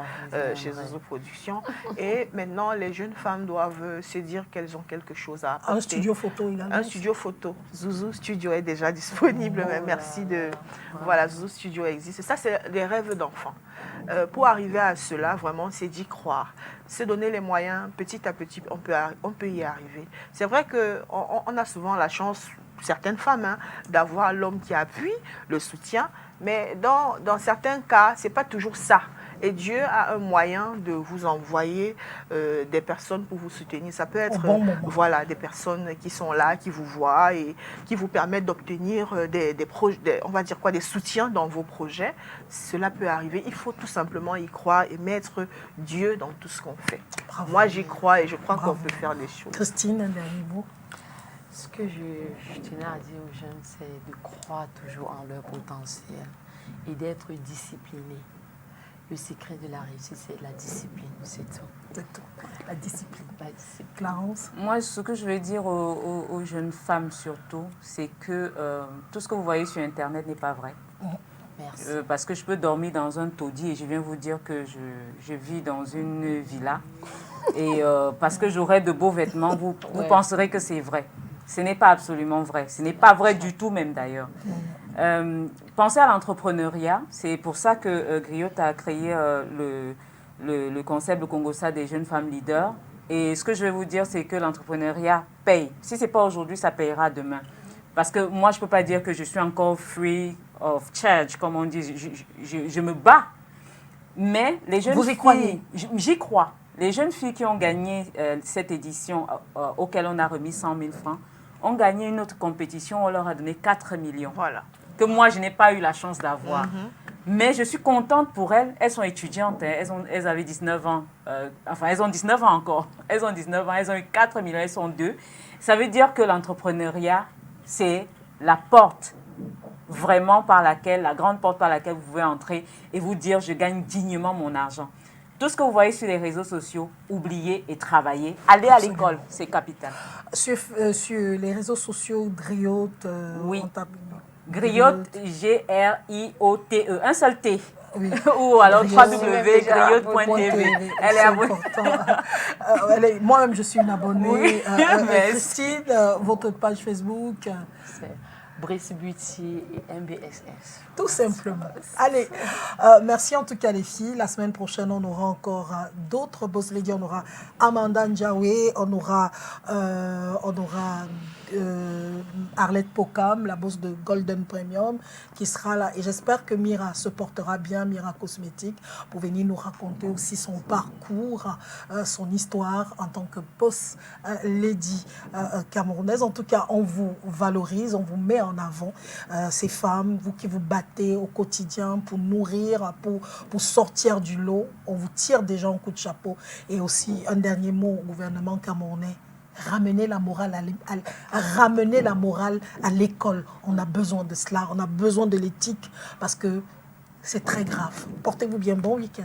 S2: chez Zouzou Production. Et maintenant, les jeunes femmes doivent se dire qu'elles ont quelque chose à apporter.
S1: Un studio photo également.
S2: Un studio photo. Zouzou Studio est déjà disponible. Mais merci de... Voilà, Zouzou Studio existe. Ça, c'est des rêves d'enfants. Pour arriver à cela, vraiment, c'est d'y croire. Se donner les moyens, petit à petit, on peut y arriver. C'est vrai qu'on a souvent la chance, certaines femmes, hein, d'avoir l'homme qui appuie, le soutien. Mais dans certains cas, ce n'est pas toujours ça. Et Dieu a un moyen de vous envoyer des personnes pour vous soutenir. Ça peut être voilà, des personnes qui sont là, qui vous voient et qui vous permettent d'obtenir des on va dire quoi, des soutiens dans vos projets. Cela peut arriver. Il faut tout simplement y croire et mettre Dieu dans tout ce qu'on fait.
S1: Bravo.
S2: Moi, j'y crois et je crois
S1: Bravo.
S2: qu'on peut faire des choses.
S1: Christine, un dernier mot.
S4: Ce que je tenais à dire aux jeunes, c'est de croire toujours en leur potentiel. et d'être discipliné. Le secret de la réussite, c'est la discipline, c'est tout.
S1: C'est tout. La discipline.
S4: La discipline.
S1: Clarence?
S3: Moi, ce que je veux dire aux jeunes femmes surtout, c'est que tout ce que vous voyez sur Internet n'est pas vrai.
S4: Merci.
S3: Parce que je peux dormir dans un taudis et je viens vous dire que je vis dans une villa. Et parce que j'aurai de beaux vêtements, vous penserez que c'est vrai. Ce n'est pas absolument vrai. Ce n'est pas vrai du tout même d'ailleurs. Pensez à l'entrepreneuriat. C'est pour ça que Griot a créé le concept, le Congossa des jeunes femmes leaders. Et ce que je vais vous dire, c'est que l'entrepreneuriat paye. Si ce n'est pas aujourd'hui, ça payera demain. Parce que moi, je ne peux pas dire que je suis encore free of charge, comme on dit. Je me bats. Mais les jeunes
S1: Vous y croyez?
S3: J'y crois. Les jeunes filles qui ont gagné cette édition, auquel on a remis 100 000 francs, ont gagné une autre compétition, on leur a donné 4 millions.
S2: Voilà.
S3: Que moi, je n'ai pas eu la chance d'avoir. Mais je suis contente pour elles. Elles sont étudiantes. Hein. Elles avaient 19 ans. Enfin, elles ont 19 ans encore. Elles ont 19 ans. Elles ont eu 4 millions. Elles sont 2. Ça veut dire que l'entrepreneuriat, c'est la porte vraiment par laquelle, la grande porte par laquelle vous pouvez entrer et vous dire, je gagne dignement mon argent. Tout ce que vous voyez sur les réseaux sociaux, oubliez et travaillez. Allez à l'école, c'est capital.
S1: Sur les réseaux sociaux, Griot,
S3: oui.
S1: on tape...
S3: Griot, G-R-I-O-T-E, un seul T.
S1: Oui.
S3: Ou alors www.griot.tv. Elle est
S1: abonnée. Moi-même, je suis une abonnée.
S3: Oui.
S1: Christine, votre page Facebook.
S4: C'est Brice Beauty et MBSS.
S1: Tout simplement. Allez, merci en tout cas les filles. La semaine prochaine, on aura encore d'autres boss ladies. On aura Amanda Ndiawe, on aura Arlette Pokam, la boss de Golden Premium, qui sera là. Et j'espère que Mira se portera bien, Mira Cosmétique, pour venir nous raconter aussi son parcours, son histoire en tant que boss lady camerounaise. En tout cas, on vous valorise, on vous met en avant ces femmes, vous qui vous battez au quotidien pour nourrir, pour sortir du lot. On vous tire déjà un coup de chapeau. Et aussi, un dernier mot au gouvernement camerounais. Ramener la morale à l'école. On a besoin de cela, on a besoin de l'éthique parce que c'est très grave. Portez-vous bien, bon week-end.